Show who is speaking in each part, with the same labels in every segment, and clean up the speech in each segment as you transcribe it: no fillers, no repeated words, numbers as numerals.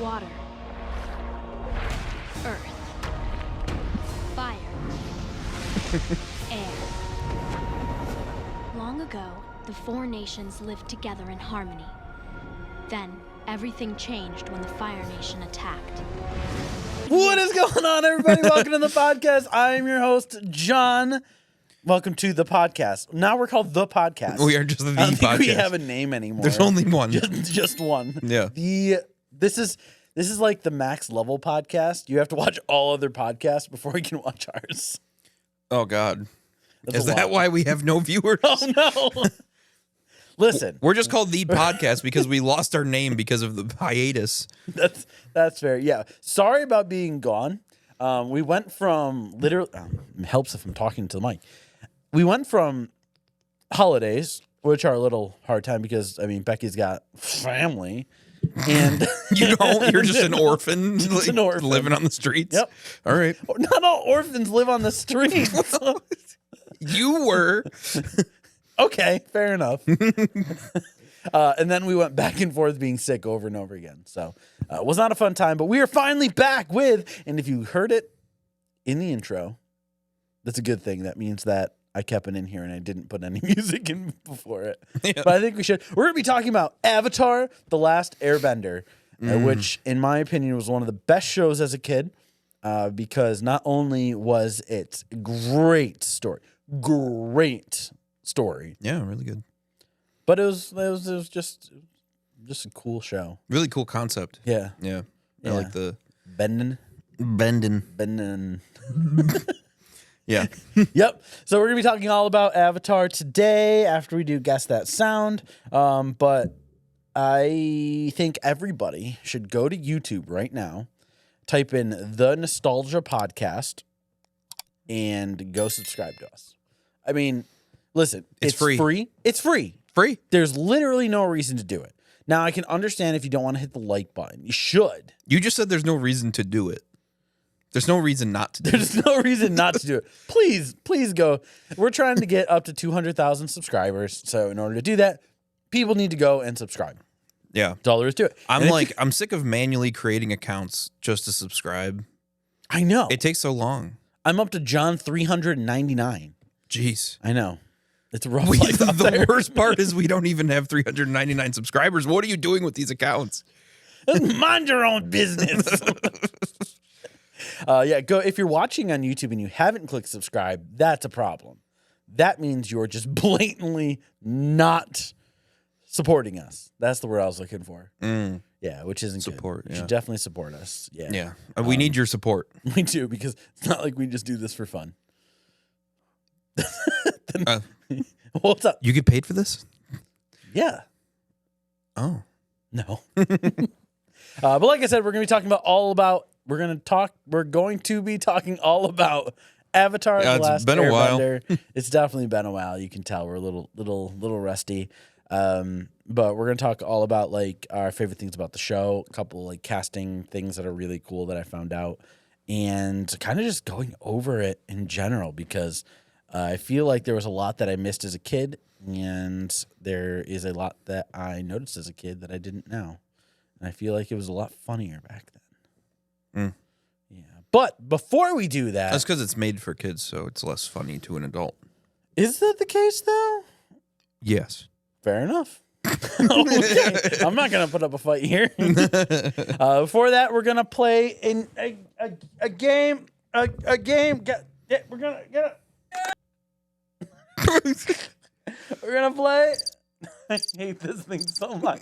Speaker 1: water, earth, fire, air. Long ago, the four nations lived together in harmony. Then, everything changed when the Fire Nation attacked.
Speaker 2: What is going on, everybody? Welcome to the podcast. I'm your host, John. Welcome to the podcast. Now we're called The Podcast.
Speaker 3: We are just the
Speaker 2: I don't think
Speaker 3: podcast.
Speaker 2: we have a name anymore.
Speaker 3: There's only one.
Speaker 2: Just one.
Speaker 3: Yeah.
Speaker 2: This is like the max level podcast. You have to watch all other podcasts before you can watch ours.
Speaker 3: Oh, God.
Speaker 2: That's
Speaker 3: Is
Speaker 2: a
Speaker 3: that
Speaker 2: lot.
Speaker 3: why we have no viewers?
Speaker 2: Oh, no. Listen,
Speaker 3: We're just called The Podcast because we lost our name because of the hiatus.
Speaker 2: that's fair. Yeah. Sorry about being gone. We went from literally, it helps if I'm talking to the mic. We went from holidays, which are a little hard time because, I mean, Becky's got family. And
Speaker 3: You don't? You're just an orphan,
Speaker 2: Just an orphan.
Speaker 3: living on the streets?
Speaker 2: Yep.
Speaker 3: All right.
Speaker 2: Not all orphans live on the streets.
Speaker 3: You were.
Speaker 2: Okay, fair enough. And then we went back and forth being sick over and over again. So it was not a fun time, but we are finally back with, and if you heard it in the intro, that's a good thing. That means that I kept it in here and I didn't put any music in before it.
Speaker 3: Yeah.
Speaker 2: But I think we should. We're going to be talking about Avatar, The Last Airbender, which in my opinion was one of the best shows as a kid because not only was it great story,
Speaker 3: Yeah, really good.
Speaker 2: but it was just a cool show.
Speaker 3: Really cool concept.
Speaker 2: Yeah.
Speaker 3: Yeah. I
Speaker 2: Yeah.
Speaker 3: like the
Speaker 2: Bending.
Speaker 3: bending. Yeah.
Speaker 2: Yep. So we're going to be talking all about Avatar today after we do Guess That Sound. But I think everybody should go to YouTube right now, type in The Nostalgia Podcast, and go subscribe to us. I mean, listen,
Speaker 3: It's free.
Speaker 2: It's free.
Speaker 3: Free.
Speaker 2: There's literally no reason to do it. Now, I can understand if you don't want to hit the like button. You should.
Speaker 3: You just said there's no reason to do it. There's no reason not to do it.
Speaker 2: There's no reason not to do it. Please go. We're trying to get up to 200,000 subscribers. So in order to do that, people need to go and subscribe.
Speaker 3: Yeah.
Speaker 2: That's all there is to it. And if
Speaker 3: I'm sick of manually creating accounts just to subscribe.
Speaker 2: I know.
Speaker 3: It takes so long.
Speaker 2: I'm up to John 399.
Speaker 3: Jeez.
Speaker 2: I know. It's a rough life out
Speaker 3: The
Speaker 2: there.
Speaker 3: worst part is we don't even have 399 subscribers. What are you doing with these accounts?
Speaker 2: Mind your own business. Yeah, go. If you're watching on YouTube and you haven't clicked subscribe, that's a problem. That means you're just blatantly not supporting us. That's the word I was looking for. Yeah, which isn't
Speaker 3: Support,
Speaker 2: good. You
Speaker 3: yeah.
Speaker 2: should definitely support us. Yeah.
Speaker 3: Yeah. We need your support.
Speaker 2: We do, because it's not like we just do this for fun. What's up?
Speaker 3: You get paid for this?
Speaker 2: Yeah.
Speaker 3: Oh.
Speaker 2: No. But like I said, we're going to be talking about all about Avatar,
Speaker 3: Yeah,
Speaker 2: The
Speaker 3: it's
Speaker 2: Last
Speaker 3: been a while.
Speaker 2: Airbender. It's definitely been a while. You can tell we're a little rusty. But we're going to talk all about like our favorite things about the show, a couple like casting things that are really cool that I found out, and kind of just going over it in general because I feel like there was a lot that I missed as a kid, and there is a lot that I noticed as a kid that I didn't know. And I feel like it was a lot funnier back then. Yeah. But before we do that...
Speaker 3: That's because it's made for kids, so it's less funny to an adult.
Speaker 2: Is that the case, though?
Speaker 3: Yes.
Speaker 2: Fair enough. Okay. I'm not going to put up a fight here. Before that, we're going to play in a game. A game. We're going to... We're going to play... I hate this thing so much.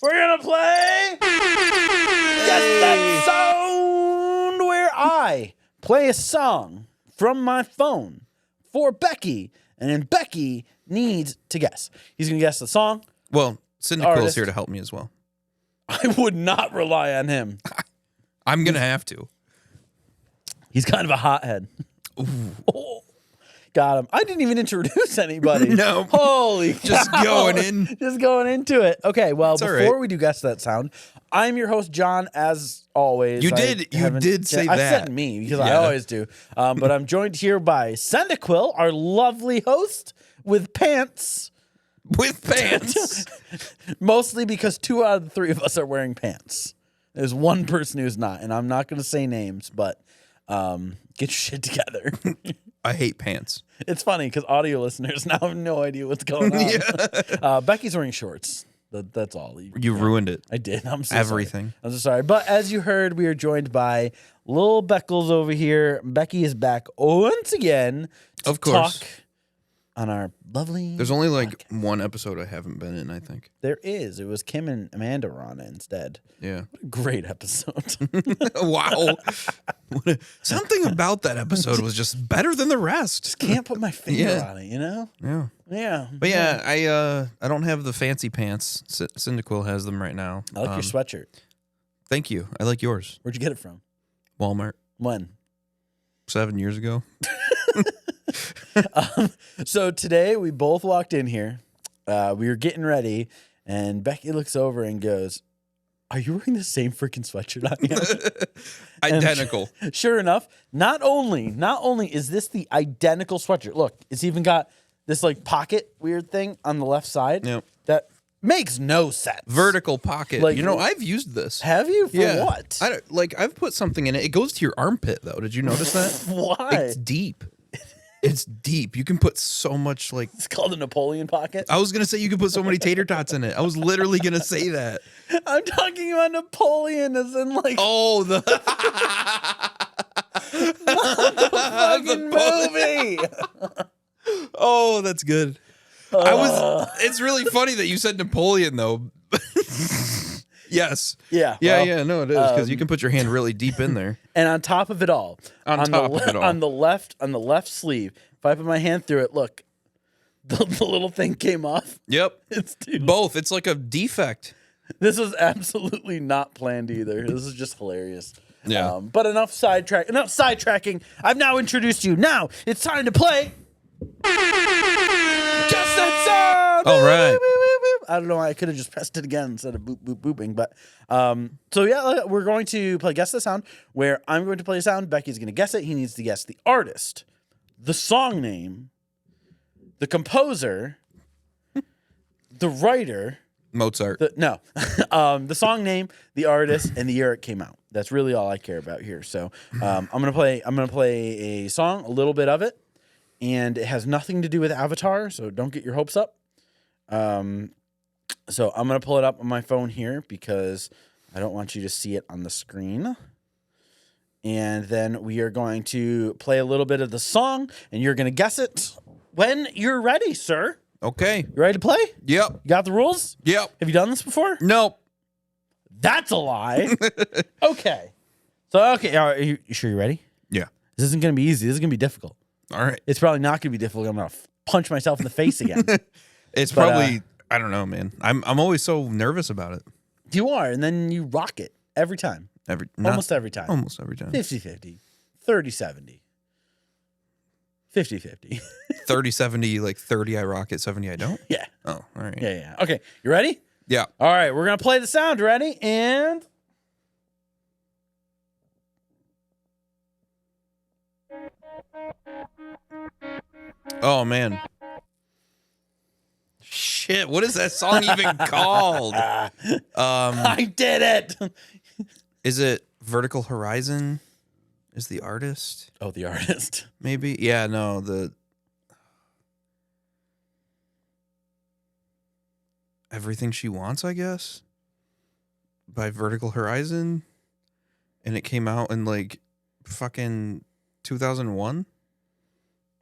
Speaker 2: We're going to play... Guess That Sound, where I play a song from my phone for Becky, and then Becky needs to guess. He's going to guess the song.
Speaker 3: Well, Cyndical's
Speaker 2: Artist.
Speaker 3: here to help me as well.
Speaker 2: I would not rely on him.
Speaker 3: I'm going to have to.
Speaker 2: He's kind of a hothead. Oh, got him. I didn't even introduce anybody.
Speaker 3: No.
Speaker 2: Holy
Speaker 3: Just
Speaker 2: cow.
Speaker 3: going in.
Speaker 2: Just going into it. Okay, well,
Speaker 3: It's all
Speaker 2: before
Speaker 3: right.
Speaker 2: we do Guess That Sound, I'm your host, John, as always.
Speaker 3: You
Speaker 2: I haven't-
Speaker 3: did say
Speaker 2: I
Speaker 3: that.
Speaker 2: said me, because I
Speaker 3: Yeah.
Speaker 2: always do. But I'm joined here by Cyndaquil, our lovely host with pants
Speaker 3: With pants.
Speaker 2: Mostly because 2 out of the 3 of us are wearing pants. There's one person who's not, and I'm not going to say names, but get your shit together.
Speaker 3: I hate pants.
Speaker 2: It's funny because audio listeners now have no idea what's going on.
Speaker 3: Yeah.
Speaker 2: Becky's wearing shorts. That's all.
Speaker 3: You ruined it.
Speaker 2: I did. I'm so
Speaker 3: Everything.
Speaker 2: sorry. I'm so sorry. But as you heard, we are joined by Lil Beckles over here. Becky is back once again to
Speaker 3: Of course.
Speaker 2: talk on our lovely.
Speaker 3: There's only like one episode I haven't been in, I think.
Speaker 2: There is. It was Kim and Amanda were on it instead.
Speaker 3: Yeah.
Speaker 2: What a great episode.
Speaker 3: Wow. Something about that episode was just better than the rest.
Speaker 2: Can't put my finger
Speaker 3: Yeah.
Speaker 2: on it, you know?
Speaker 3: Yeah.
Speaker 2: Yeah.
Speaker 3: But yeah, I don't have the fancy pants. Cyndaquil has them right now.
Speaker 2: I like your sweatshirt.
Speaker 3: Thank you. I like yours.
Speaker 2: Where'd you get it from?
Speaker 3: Walmart.
Speaker 2: When?
Speaker 3: 7 years ago.
Speaker 2: So today we both walked in here. We were getting ready, and Becky looks over and goes, "Are you wearing the same freaking sweatshirt I am?"
Speaker 3: Identical.
Speaker 2: Sure enough, not only is this the identical sweatshirt. Look, it's even got this like pocket weird thing on the left side.
Speaker 3: Yep.
Speaker 2: That makes no sense.
Speaker 3: Vertical pocket.
Speaker 2: Like-
Speaker 3: you know, I've used this.
Speaker 2: Have you? For what?
Speaker 3: I don't, like, I've put something in it. It goes to your armpit, though. Did you notice that?
Speaker 2: Why?
Speaker 3: It's deep. It's deep. You can put so much, like...
Speaker 2: It's called a Napoleon pocket.
Speaker 3: I was going to say you could put so many tater tots in it. I was literally going to say that.
Speaker 2: I'm talking about Napoleon as in like
Speaker 3: Oh, the...
Speaker 2: fucking movie.
Speaker 3: Oh, that's good. It's really funny that you said Napoleon, though. Yes.
Speaker 2: Yeah.
Speaker 3: Yeah,
Speaker 2: well,
Speaker 3: yeah, no, it is, because you can put your hand really deep in there.
Speaker 2: And on top of it all, on the left sleeve, if I put my hand through it, look, the little thing came off.
Speaker 3: Yep.
Speaker 2: It's
Speaker 3: Both. It's like a defect.
Speaker 2: This was absolutely not planned either. This is just hilarious.
Speaker 3: Yeah.
Speaker 2: But enough sidetracking. I've now introduced you. Now it's time to play. Just that song.
Speaker 3: All right.
Speaker 2: I don't know why I could have just pressed it again instead of boop boop booping, but so yeah, we're going to play Guess the Sound, where I'm going to play a sound, Becky's going to guess it. He needs to guess the artist, the song name, the composer, the writer,
Speaker 3: Mozart.
Speaker 2: the song name, the artist, and the year it came out. That's really all I care about here. So I'm gonna play a song, a little bit of it, and it has nothing to do with Avatar, so don't get your hopes up. So I'm going to pull it up on my phone here because I don't want you to see it on the screen. And then we are going to play a little bit of the song, and you're going to guess it when you're ready, sir.
Speaker 3: Okay.
Speaker 2: You ready to play?
Speaker 3: Yep.
Speaker 2: You got the rules?
Speaker 3: Yep.
Speaker 2: Have you done this before?
Speaker 3: Nope.
Speaker 2: That's a lie. Okay. So, okay, are you sure you're ready?
Speaker 3: Yeah.
Speaker 2: This isn't going to be easy. This is going to be difficult.
Speaker 3: All right.
Speaker 2: It's probably not going to be difficult. I'm going to punch myself in the face again.
Speaker 3: It's
Speaker 2: But,
Speaker 3: probably I don't know, man. I'm always so nervous about it.
Speaker 2: You are, and then you rock it every time. Almost every time.
Speaker 3: Almost every time.
Speaker 2: 50-50, 30-70, 50-50.
Speaker 3: 30-70, like 30 I rock it, 70 I don't?
Speaker 2: Yeah.
Speaker 3: Oh, all right.
Speaker 2: Yeah. Okay, you ready?
Speaker 3: Yeah.
Speaker 2: All right, we're going to play the sound. Ready? And...
Speaker 3: Oh, man. Shit, what is that song even called?
Speaker 2: I did it!
Speaker 3: Is it Vertical Horizon? Is the artist?
Speaker 2: Oh, the artist.
Speaker 3: Maybe? Yeah, no, the... Everything She Wants, I guess? By Vertical Horizon? And it came out in, like, fucking 2001?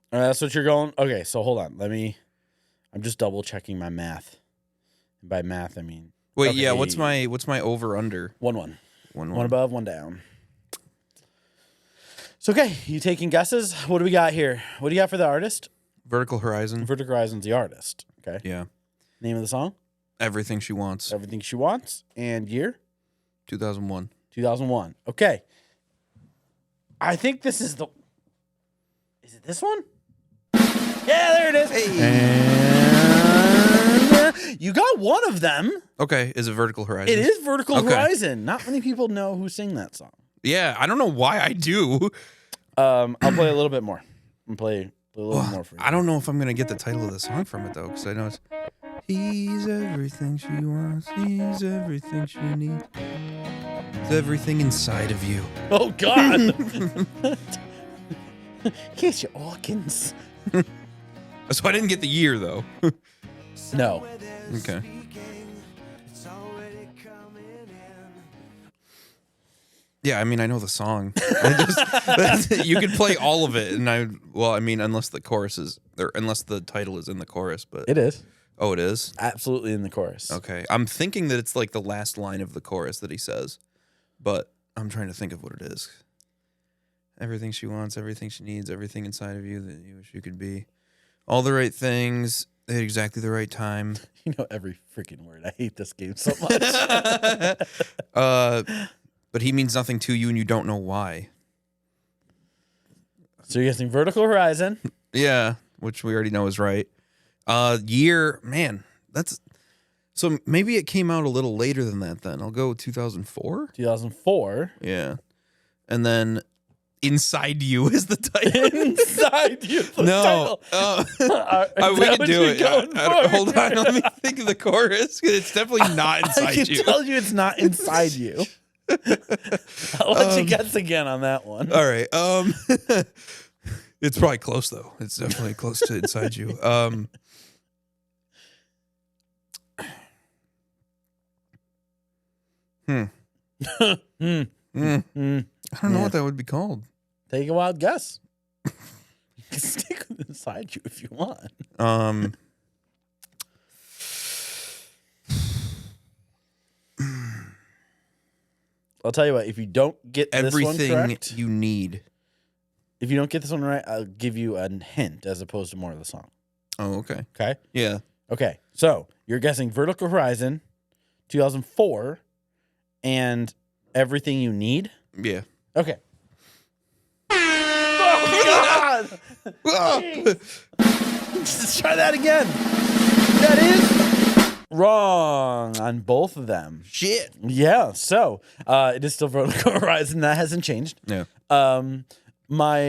Speaker 2: That's what you're going... Okay, so hold on. I'm just double checking my math. And by math, I mean...
Speaker 3: Wait,
Speaker 2: okay.
Speaker 3: yeah, what's my over-under?
Speaker 2: 1-1.
Speaker 3: 1-1.
Speaker 2: One above, one down. So, okay, you taking guesses? What do we got here? What do you got for the artist?
Speaker 3: Vertical Horizon.
Speaker 2: Vertical Horizon's the artist. Okay.
Speaker 3: Yeah.
Speaker 2: Name of the song?
Speaker 3: Everything She Wants.
Speaker 2: Everything She Wants. And year?
Speaker 3: 2001.
Speaker 2: 2001. Okay. I think this is the... Is it this one? Yeah, there it is.
Speaker 3: Hey.
Speaker 2: And you got one of them.
Speaker 3: Okay, is it Vertical Horizon?
Speaker 2: It is Vertical
Speaker 3: Okay.
Speaker 2: Horizon. Not many people know who sing that song.
Speaker 3: Yeah, I don't know why I do.
Speaker 2: I'll play a little bit more. I'm play a little bit more for you.
Speaker 3: I don't know if I'm going to get the title of the song from it, though, because I know it's... He's everything she wants. He's everything she needs. He's everything inside of you.
Speaker 2: Oh, God. Here's your organs.
Speaker 3: So I didn't get the year, though.
Speaker 2: No.
Speaker 3: Okay. Yeah, I mean, I know the song. You could play all of it, and unless the chorus is, or unless the title is in the chorus, but
Speaker 2: It is.
Speaker 3: oh, it is?
Speaker 2: Absolutely in the chorus.
Speaker 3: Okay. I'm thinking that it's like the last line of the chorus that he says, but I'm trying to think of what it is. Everything she wants, everything she needs, everything inside of you that you wish you could be. All the right things at exactly the right time.
Speaker 2: You know every freaking word. I hate this game so much.
Speaker 3: But he means nothing to you and you don't know why.
Speaker 2: So you're guessing Vertical Horizon.
Speaker 3: Yeah, which we already know is right. Year, man, so maybe it came out a little later than that then. I'll go 2004.
Speaker 2: 2004.
Speaker 3: Yeah. And then Inside You is the title.
Speaker 2: Inside You. The
Speaker 3: No.
Speaker 2: title.
Speaker 3: We can do it. Hold on. Let me think of the chorus. It's definitely not Inside
Speaker 2: I can
Speaker 3: You.
Speaker 2: tell you it's not Inside You. I'll let you guess again on that one.
Speaker 3: All right. It's probably close though. It's definitely close to Inside You. I don't know what that would be called.
Speaker 2: Take a wild guess. You can stick with Inside You if you want. I'll tell you what, if you don't get this one
Speaker 3: Everything
Speaker 2: correct,
Speaker 3: You Need.
Speaker 2: if you don't get this one right, I'll give you a hint as opposed to more of the song.
Speaker 3: Oh, okay.
Speaker 2: Okay?
Speaker 3: Yeah.
Speaker 2: Okay. So you're guessing Vertical Horizon, 2004, and Everything You Need.
Speaker 3: Yeah.
Speaker 2: Okay. Oh, God! Let's try that again. That is wrong on both of them.
Speaker 3: Shit.
Speaker 2: Yeah, so it is still Vertical Horizon. That hasn't changed.
Speaker 3: Yeah.
Speaker 2: My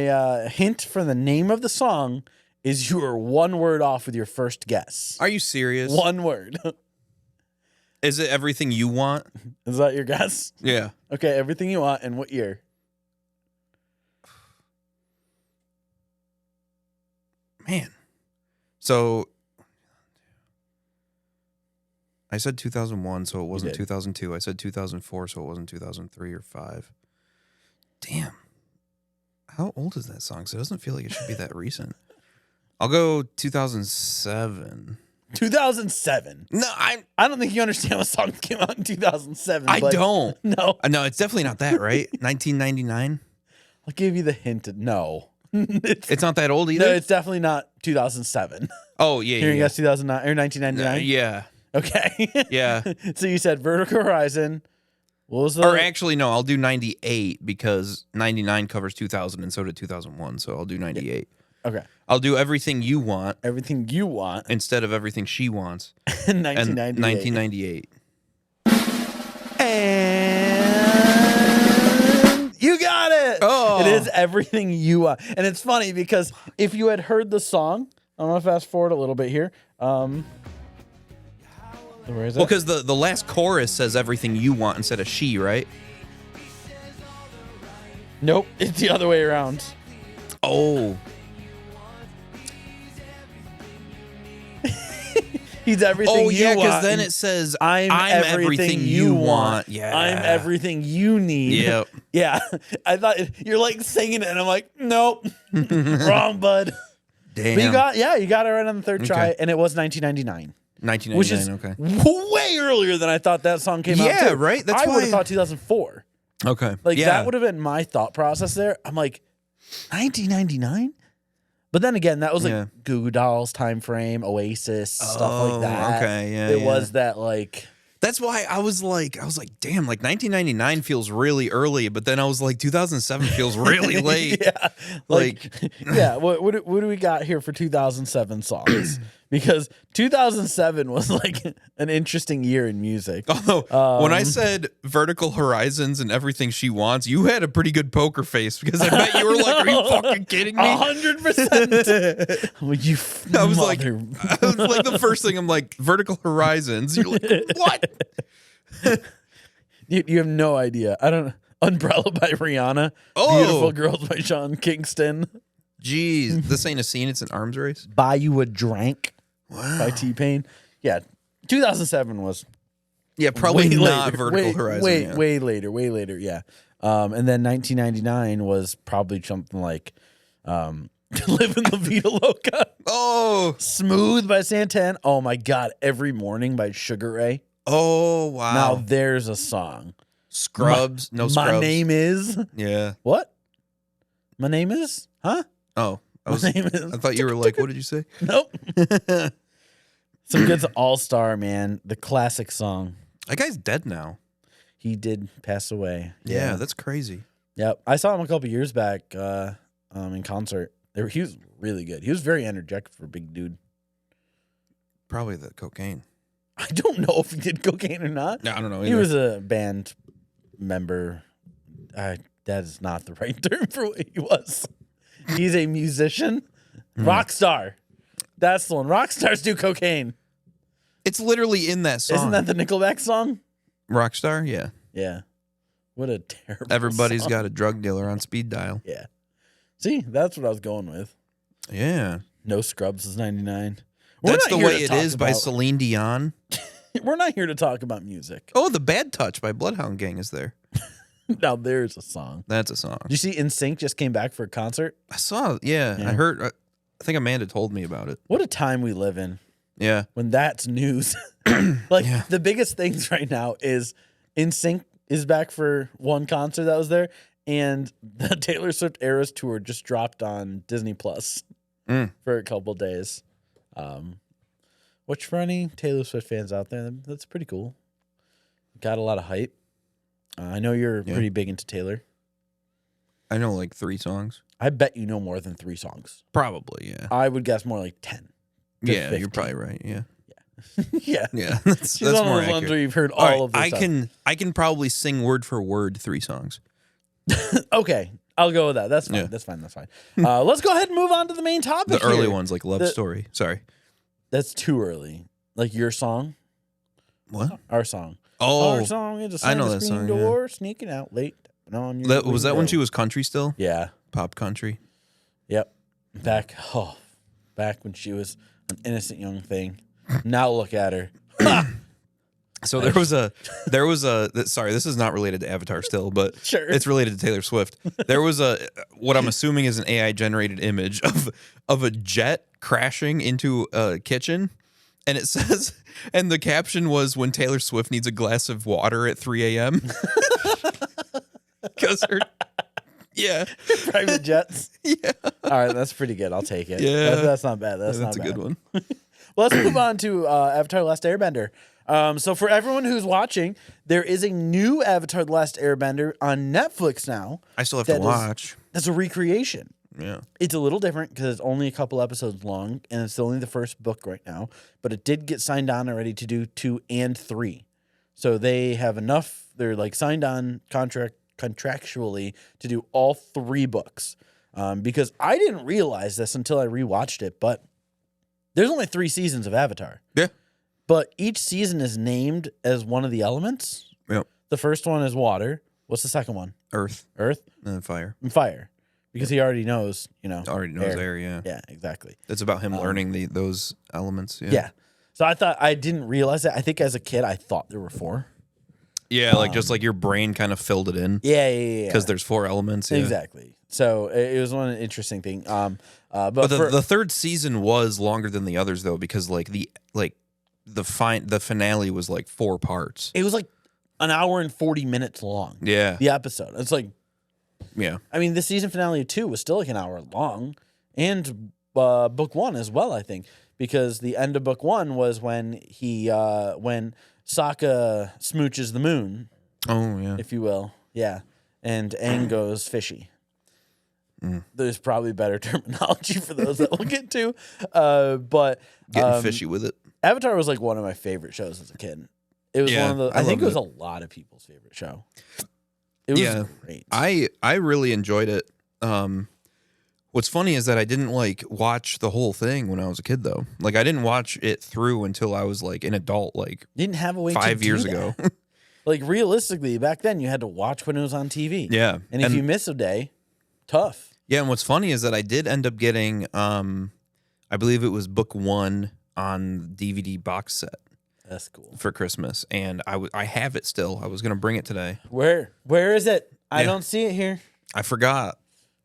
Speaker 2: hint for the name of the song is you are one word off with your first guess.
Speaker 3: Are you serious?
Speaker 2: One word.
Speaker 3: Is it Everything You Want?
Speaker 2: Is that your guess?
Speaker 3: Yeah.
Speaker 2: Okay, Everything You Want, and what year?
Speaker 3: Man. So I said 2001, so it wasn't 2002. I said 2004, so it wasn't 2003 or 5. Damn. How old is that song? So it doesn't feel like it should be that recent. I'll go 2007.
Speaker 2: 2007.
Speaker 3: No,
Speaker 2: I don't think you understand what song came out in 2007.
Speaker 3: I don't.
Speaker 2: No.
Speaker 3: No, it's definitely not that, right? 1999?
Speaker 2: I'll give you the hint. No.
Speaker 3: It's not that old either?
Speaker 2: No, it's definitely not 2007.
Speaker 3: Oh, yeah,
Speaker 2: Here you
Speaker 3: yeah.
Speaker 2: guess 2009 or 1999?
Speaker 3: Yeah.
Speaker 2: Okay.
Speaker 3: Yeah.
Speaker 2: So you said Vertical Horizon. What was the...
Speaker 3: Or actually, no, I'll do 98 because 99 covers 2000 and so did 2001, so I'll do 98.
Speaker 2: Okay.
Speaker 3: I'll do Everything You Want
Speaker 2: Everything You Want.
Speaker 3: instead of Everything She Wants.
Speaker 2: In
Speaker 3: And
Speaker 2: 1998.
Speaker 3: 1998.
Speaker 2: And you got it.
Speaker 3: Oh.
Speaker 2: It is Everything You Want. And it's funny because if you had heard the song, I'm going to fast forward a little bit here. Where is it?
Speaker 3: Well, because the last chorus says Everything You Want instead of She, right?
Speaker 2: Nope. It's the other way around.
Speaker 3: Oh.
Speaker 2: He's everything
Speaker 3: Oh, yeah,
Speaker 2: you want.
Speaker 3: because then it says
Speaker 2: I'm everything you want.
Speaker 3: Yeah.
Speaker 2: I'm everything you need.
Speaker 3: Yep.
Speaker 2: Yeah. I thought you're like singing it, and I'm like, nope. Wrong, bud.
Speaker 3: Damn.
Speaker 2: But you got it right on the third try, and it was 1999.
Speaker 3: 1999,
Speaker 2: Which is
Speaker 3: okay.
Speaker 2: way earlier than I thought that song came out.
Speaker 3: Yeah,
Speaker 2: too.
Speaker 3: right? That's
Speaker 2: I would
Speaker 3: why-
Speaker 2: have thought 2004.
Speaker 3: Okay.
Speaker 2: Like,
Speaker 3: yeah.
Speaker 2: that would have been my thought process there. I'm like, 1999? But then again, that was like
Speaker 3: Yeah.
Speaker 2: Goo Goo Dolls time frame, Oasis, stuff like that.
Speaker 3: Okay, yeah.
Speaker 2: It
Speaker 3: yeah.
Speaker 2: was that, like...
Speaker 3: That's why I was like, damn, like 1999 feels really early, but then I was like, 2007 feels really late.
Speaker 2: Yeah. Like yeah, what do we got here for 2007 songs? because 2007 was like an interesting year in music.
Speaker 3: Although when I said vertical horizons and everything she wants, you had a pretty good poker face because I bet you were like, "Are you fucking kidding me?"
Speaker 2: 100%. Well, you
Speaker 3: I was like the first thing I'm like, vertical horizons. You're like, what?
Speaker 2: you have no idea. I don't know. Umbrella by Rihanna.
Speaker 3: Oh.
Speaker 2: Beautiful Girls by Sean Kingston.
Speaker 3: Jeez, this ain't a scene, it's an arms race.
Speaker 2: Buy You a Drank by T-Pain. Yeah, 2007 was
Speaker 3: probably
Speaker 2: way
Speaker 3: not
Speaker 2: later,
Speaker 3: vertical horizon.
Speaker 2: Way later, yeah. And then 1999 was probably something like Living La Vida Loca.
Speaker 3: Oh,
Speaker 2: Smooth by Santana. Oh my God, Every Morning by Sugar Ray.
Speaker 3: oh wow.
Speaker 2: Now there's a song.
Speaker 3: Scrubs, no Scrubs.
Speaker 2: My Name Is.
Speaker 3: Yeah.
Speaker 2: What? My Name Is? Huh?
Speaker 3: Oh,
Speaker 2: My name is.
Speaker 3: I thought you were like, what did you say?
Speaker 2: Nope. Some good All Star, man. The classic song.
Speaker 3: That guy's dead now.
Speaker 2: He did pass away.
Speaker 3: Yeah, that's crazy.
Speaker 2: Yep. I saw him a couple years back in concert. He was really good. He was very energetic for a big dude.
Speaker 3: Probably the cocaine.
Speaker 2: I don't know if he did cocaine or not.
Speaker 3: No, I don't know.
Speaker 2: He was a band member. That is not the right term for what he was. He's a musician. Rock star. That's the one. Rock stars do cocaine.
Speaker 3: It's literally in that song.
Speaker 2: Isn't that the Nickelback song?
Speaker 3: Rockstar? Yeah.
Speaker 2: Yeah. What a terrible
Speaker 3: Everybody's
Speaker 2: song.
Speaker 3: got a drug dealer on speed dial.
Speaker 2: Yeah. See, that's what I was going with.
Speaker 3: Yeah.
Speaker 2: No Scrubs is 99.
Speaker 3: That's the way it is by Celine Dion.
Speaker 2: We're not here to talk about music.
Speaker 3: Oh, The Bad Touch by Bloodhound Gang is there.
Speaker 2: Now there's a song.
Speaker 3: That's a song.
Speaker 2: Did you see NSYNC just came back for a concert?
Speaker 3: I saw, yeah. I heard, I think Amanda told me about it.
Speaker 2: What a time we live in
Speaker 3: Yeah.
Speaker 2: when that's news. The biggest things right now is NSYNC is back for one concert that was there, and the Taylor Swift Eras Tour just dropped on Disney Plus for a couple days. Which for any Taylor Swift fans out there, that's pretty cool. Got a lot of hype. I know you're pretty big into Taylor.
Speaker 3: I know like 3 songs.
Speaker 2: I bet you know more than 3 songs.
Speaker 3: Probably, yeah.
Speaker 2: I would guess more like 10.
Speaker 3: Yeah,
Speaker 2: 15.
Speaker 3: you're probably right, yeah.
Speaker 2: Yeah.
Speaker 3: Yeah, that's
Speaker 2: She's one
Speaker 3: more
Speaker 2: of those ones
Speaker 3: accurate.
Speaker 2: where you've heard
Speaker 3: All right,
Speaker 2: all of the
Speaker 3: I can probably sing word for word 3 songs.
Speaker 2: Okay, I'll go with that. That's fine.
Speaker 3: Yeah.
Speaker 2: That's fine. Let's go ahead and move on to the main topic.
Speaker 3: The early
Speaker 2: here.
Speaker 3: ones, like Love Story. Sorry.
Speaker 2: That's too early. Like your song,
Speaker 3: What?
Speaker 2: our song.
Speaker 3: Oh,
Speaker 2: Our song is a
Speaker 3: I know
Speaker 2: the
Speaker 3: that
Speaker 2: screen
Speaker 3: song, yeah.
Speaker 2: door, sneaking out late. On your
Speaker 3: was that when
Speaker 2: window.
Speaker 3: she was country still?
Speaker 2: Yeah.
Speaker 3: Pop country.
Speaker 2: Yep. Back when she was an innocent young thing. Now look at her.
Speaker 3: So there was a sorry, this is not related to Avatar still, but
Speaker 2: Sure.
Speaker 3: it's related to Taylor Swift. There was what I'm assuming is an AI generated image of a jet crashing into a kitchen, and it says, and the caption was, when Taylor Swift needs a glass of water at 3 a.m. Because her
Speaker 2: Private jets.
Speaker 3: Yeah.
Speaker 2: All right, that's pretty good. I'll take it.
Speaker 3: Yeah.
Speaker 2: That's not bad. That's not
Speaker 3: a
Speaker 2: bad.
Speaker 3: good one.
Speaker 2: Well, let's move on to Avatar: Last Airbender. So for everyone who's watching, there is a new Avatar: The Last Airbender on Netflix now.
Speaker 3: I still have to watch.
Speaker 2: That's a recreation.
Speaker 3: Yeah.
Speaker 2: It's a little different because it's only a couple episodes long, and it's only the first book right now. But it did get signed on already to do 2 and 3. So they have enough. They're like signed on contractually to do all 3 books. Because I didn't realize this until I rewatched it, but there's only 3 seasons of Avatar.
Speaker 3: Yeah.
Speaker 2: But each season is named as one of the elements.
Speaker 3: Yep.
Speaker 2: The first one is water. What's the second one?
Speaker 3: Earth
Speaker 2: Earth
Speaker 3: and fire.
Speaker 2: and fire. Because he already knows,
Speaker 3: Already knows air. Yeah.
Speaker 2: Yeah, exactly.
Speaker 3: It's about him learning those elements. Yeah.
Speaker 2: Yeah. So I didn't realize that. I think as a kid, I thought there were 4.
Speaker 3: Yeah, like just like your brain kind of filled it in.
Speaker 2: Yeah.
Speaker 3: Because there's 4 elements. Yeah.
Speaker 2: Exactly. So it was one interesting thing. But
Speaker 3: the third season was longer than the others though, because the finale was like 4 parts.
Speaker 2: it was like an hour and 40 minutes long.
Speaker 3: Yeah.
Speaker 2: The episode. It's like,
Speaker 3: Yeah.
Speaker 2: I mean, the season finale of 2 was still like an hour long, and book 1 as well, I think, because the end of book 1 was when when Sokka smooches the moon,
Speaker 3: Oh yeah.
Speaker 2: if you will, yeah, and Aang goes fishy. There's probably better terminology for those that we'll get to. But
Speaker 3: Getting fishy with it.
Speaker 2: Avatar was like one of my favorite shows as a kid. It was one of the. I think it was a lot of people's favorite show. It was great.
Speaker 3: I really enjoyed it. What's funny is that I didn't like watch the whole thing when I was a kid though. Like I didn't watch it through until I was like an adult. Like
Speaker 2: you didn't have a way
Speaker 3: 5
Speaker 2: to
Speaker 3: years
Speaker 2: do
Speaker 3: ago.
Speaker 2: that. Like realistically, back then you had to watch when it was on TV.
Speaker 3: Yeah,
Speaker 2: and if you miss a day, tough.
Speaker 3: Yeah, and what's funny is that I did end up getting, I believe it was book 1 on DVD box set.
Speaker 2: That's cool.
Speaker 3: For Christmas, and I have it still. I was gonna bring it today.
Speaker 2: Where is it? I don't see it here.
Speaker 3: I forgot.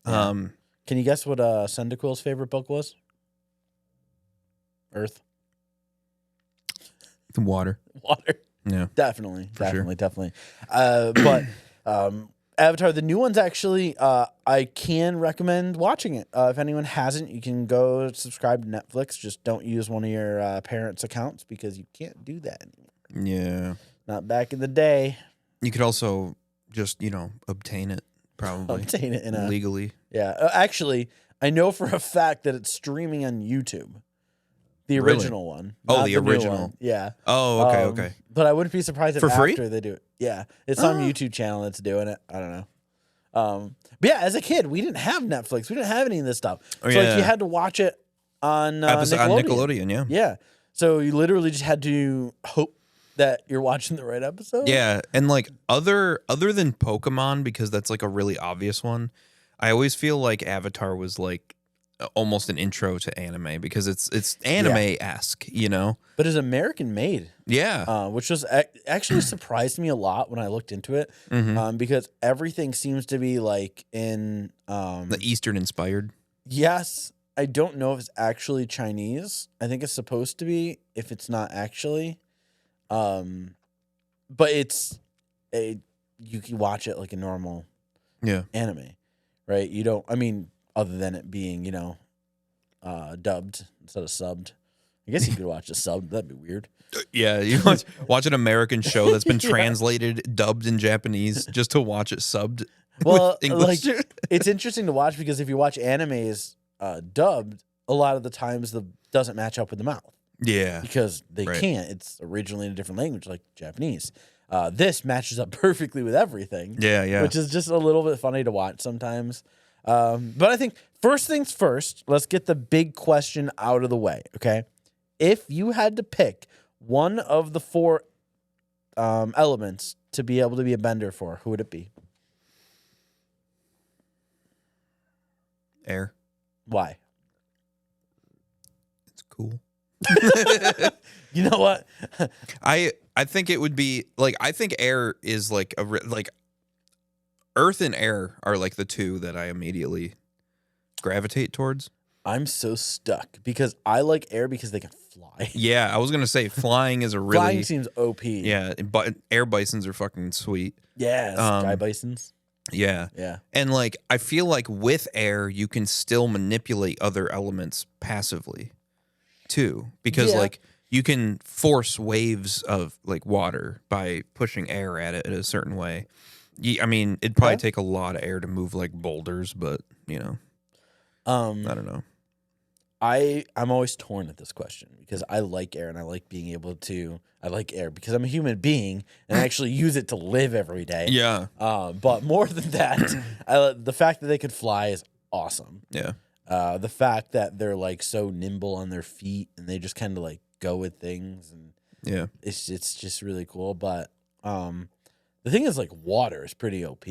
Speaker 2: Yeah. Can you guess what Cyndaquil's favorite book was? Earth.
Speaker 3: The water.
Speaker 2: Water.
Speaker 3: Yeah.
Speaker 2: Definitely. But Avatar, the new one's actually, I can recommend watching it. If anyone hasn't, you can go subscribe to Netflix. Just don't use one of your parents' accounts because you can't do that anymore.
Speaker 3: Yeah.
Speaker 2: Not back in the day.
Speaker 3: You could also just, obtain it, probably.
Speaker 2: Obtain it
Speaker 3: legally.
Speaker 2: Yeah. Actually, I know for a fact that it's streaming on YouTube. The original one.
Speaker 3: Oh, the original.
Speaker 2: Yeah.
Speaker 3: Oh, okay.
Speaker 2: But I wouldn't be surprised if
Speaker 3: for free?
Speaker 2: after they do it. Yeah. It's some YouTube channel that's doing it. I don't know. But yeah, as a kid, we didn't have Netflix. We didn't have any of this stuff. So like you had to watch it on Nickelodeon.
Speaker 3: On Nickelodeon, yeah.
Speaker 2: Yeah. So you literally just had to hope that you're watching the right episode.
Speaker 3: Yeah. And like other than Pokemon, because that's like a really obvious one, I always feel like Avatar was like almost an intro to anime because it's anime-esque,
Speaker 2: But it's American made.
Speaker 3: Yeah.
Speaker 2: Which was actually surprised me a lot when I looked into it because everything seems to be like in...
Speaker 3: the Eastern inspired.
Speaker 2: Yes. I don't know if it's actually Chinese. I think it's supposed to be if it's not actually. But you can watch it like a normal anime, right? You don't... I mean... Other than it being, dubbed instead of subbed. I guess you could watch a sub. That'd be weird.
Speaker 3: Yeah, you watch an American show that's been translated, dubbed in Japanese, just to watch it subbed with English.
Speaker 2: Like, it's interesting to watch because if you watch animes dubbed, a lot of the times the doesn't match up with the mouth.
Speaker 3: Yeah.
Speaker 2: Because they can't. It's originally in a different language, like Japanese. This matches up perfectly with everything.
Speaker 3: Yeah.
Speaker 2: Which is just a little bit funny to watch sometimes. But I think first things first, let's get the big question out of the way, okay? If you had to pick one of the 4 elements to be able to be a bender for, who would it be?
Speaker 3: Air.
Speaker 2: Why?
Speaker 3: It's cool.
Speaker 2: You know what?
Speaker 3: I think it would be like I think air is like Earth and air are like the 2 that I immediately gravitate towards.
Speaker 2: I'm so stuck because I like air because they can fly.
Speaker 3: Yeah, I was gonna say flying is a really
Speaker 2: flying seems OP.
Speaker 3: Yeah, but air bisons are fucking sweet.
Speaker 2: Yeah, sky bisons.
Speaker 3: Yeah. And like I feel like with air you can still manipulate other elements passively too, because like you can force waves of like water by pushing air at it in a certain way. I mean, it'd probably take a lot of air to move like boulders, but I don't know.
Speaker 2: I'm always torn at this question because I like air and I like being able to. I like air because I'm a human being and I actually use it to live every day.
Speaker 3: Yeah.
Speaker 2: But more than that, the fact that they could fly is awesome.
Speaker 3: Yeah.
Speaker 2: The fact that they're like so nimble on their feet and they just kind of like go with things and it's just really cool. But the thing is, like, water is pretty OP.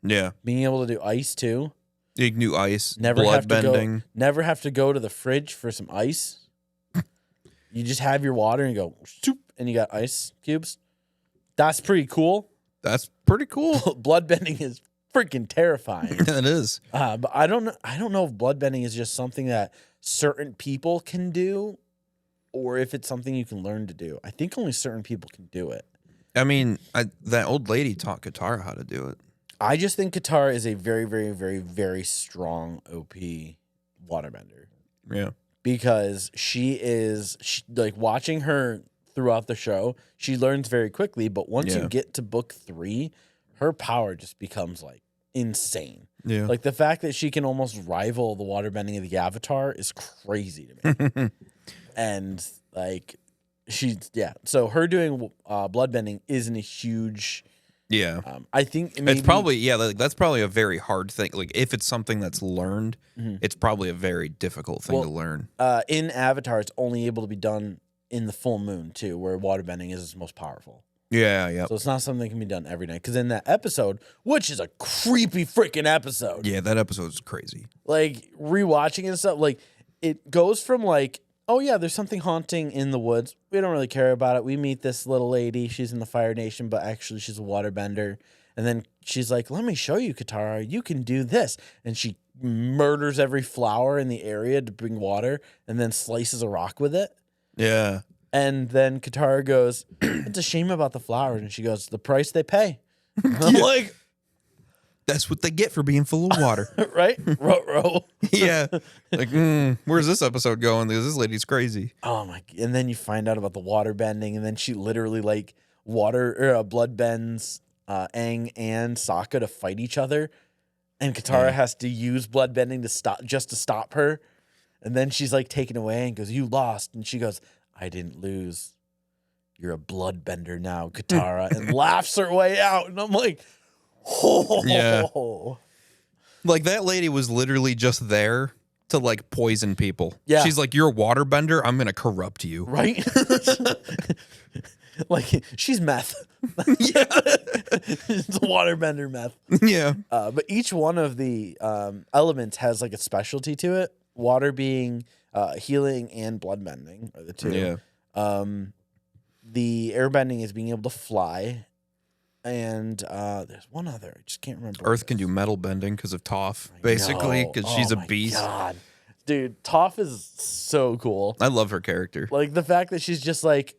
Speaker 3: Yeah.
Speaker 2: Being able to do ice, too.
Speaker 3: You can do ice,
Speaker 2: never
Speaker 3: blood
Speaker 2: have
Speaker 3: bending.
Speaker 2: Never have to go to the fridge for some ice. You just have your water and you go, shoop, and you got ice cubes. That's pretty cool.
Speaker 3: That's pretty cool.
Speaker 2: Blood bending is freaking terrifying.
Speaker 3: It is.
Speaker 2: But I don't know if blood bending is just something that certain people can do or if it's something you can learn to do. I think only certain people can do it.
Speaker 3: I mean, that old lady taught Katara how to do it.
Speaker 2: I just think Katara is a very, very, very, very strong OP waterbender.
Speaker 3: Yeah.
Speaker 2: Because she like watching her throughout the show, she learns very quickly. But once you get to book 3, her power just becomes like insane.
Speaker 3: Yeah.
Speaker 2: Like the fact that she can almost rival the waterbending of the Avatar is crazy to me. And like so her doing bloodbending isn't a huge.
Speaker 3: Yeah.
Speaker 2: I think
Speaker 3: It's probably like, that's probably a very hard thing. Like if it's something that's learned, it's probably a very difficult thing to learn.
Speaker 2: In Avatar, it's only able to be done in the full moon too, where waterbending is its most powerful.
Speaker 3: Yeah.
Speaker 2: So it's not something that can be done every night. Because in that episode, which is a creepy freaking episode.
Speaker 3: Yeah, that episode's crazy.
Speaker 2: Like rewatching it and stuff, like it goes from like, oh yeah, there's something haunting in the woods. We don't really care about it. We meet this little lady. She's in the Fire Nation, but actually she's a waterbender. And then she's like, let me show you, Katara. You can do this. And she murders every flower in the area to bring water and then slices a rock with it.
Speaker 3: Yeah.
Speaker 2: And then Katara goes, it's a shame about the flowers. And she goes, the price they pay. I'm like,
Speaker 3: that's what they get for being full of water.
Speaker 2: right? Row.
Speaker 3: Yeah. Like, where's this episode going? Because this lady's crazy.
Speaker 2: Oh my! And then you find out about the water bending, and then she literally like blood bends Aang and Sokka to fight each other, and Katara has to use blood bending to stop her, and then she's like taken away and goes, "You lost," and she goes, "I didn't lose. You're a blood bender now, Katara," and laughs her way out, and I'm like, "Oh,
Speaker 3: yeah." Like that lady was literally just there to like poison people.
Speaker 2: Yeah.
Speaker 3: She's like, you're a waterbender, I'm gonna corrupt you.
Speaker 2: Right? Like she's meth.
Speaker 3: Yeah.
Speaker 2: It's a waterbender meth.
Speaker 3: Yeah.
Speaker 2: But each one of the elements has like a specialty to it. Water being healing and bloodbending are the two.
Speaker 3: Yeah.
Speaker 2: The airbending is being able to fly. And there's one other. I just can't remember.
Speaker 3: Earth can do metal bending because of Toph, basically, because she's a beast.
Speaker 2: God. Dude, Toph is so cool.
Speaker 3: I love her character.
Speaker 2: Like the fact that she's just like,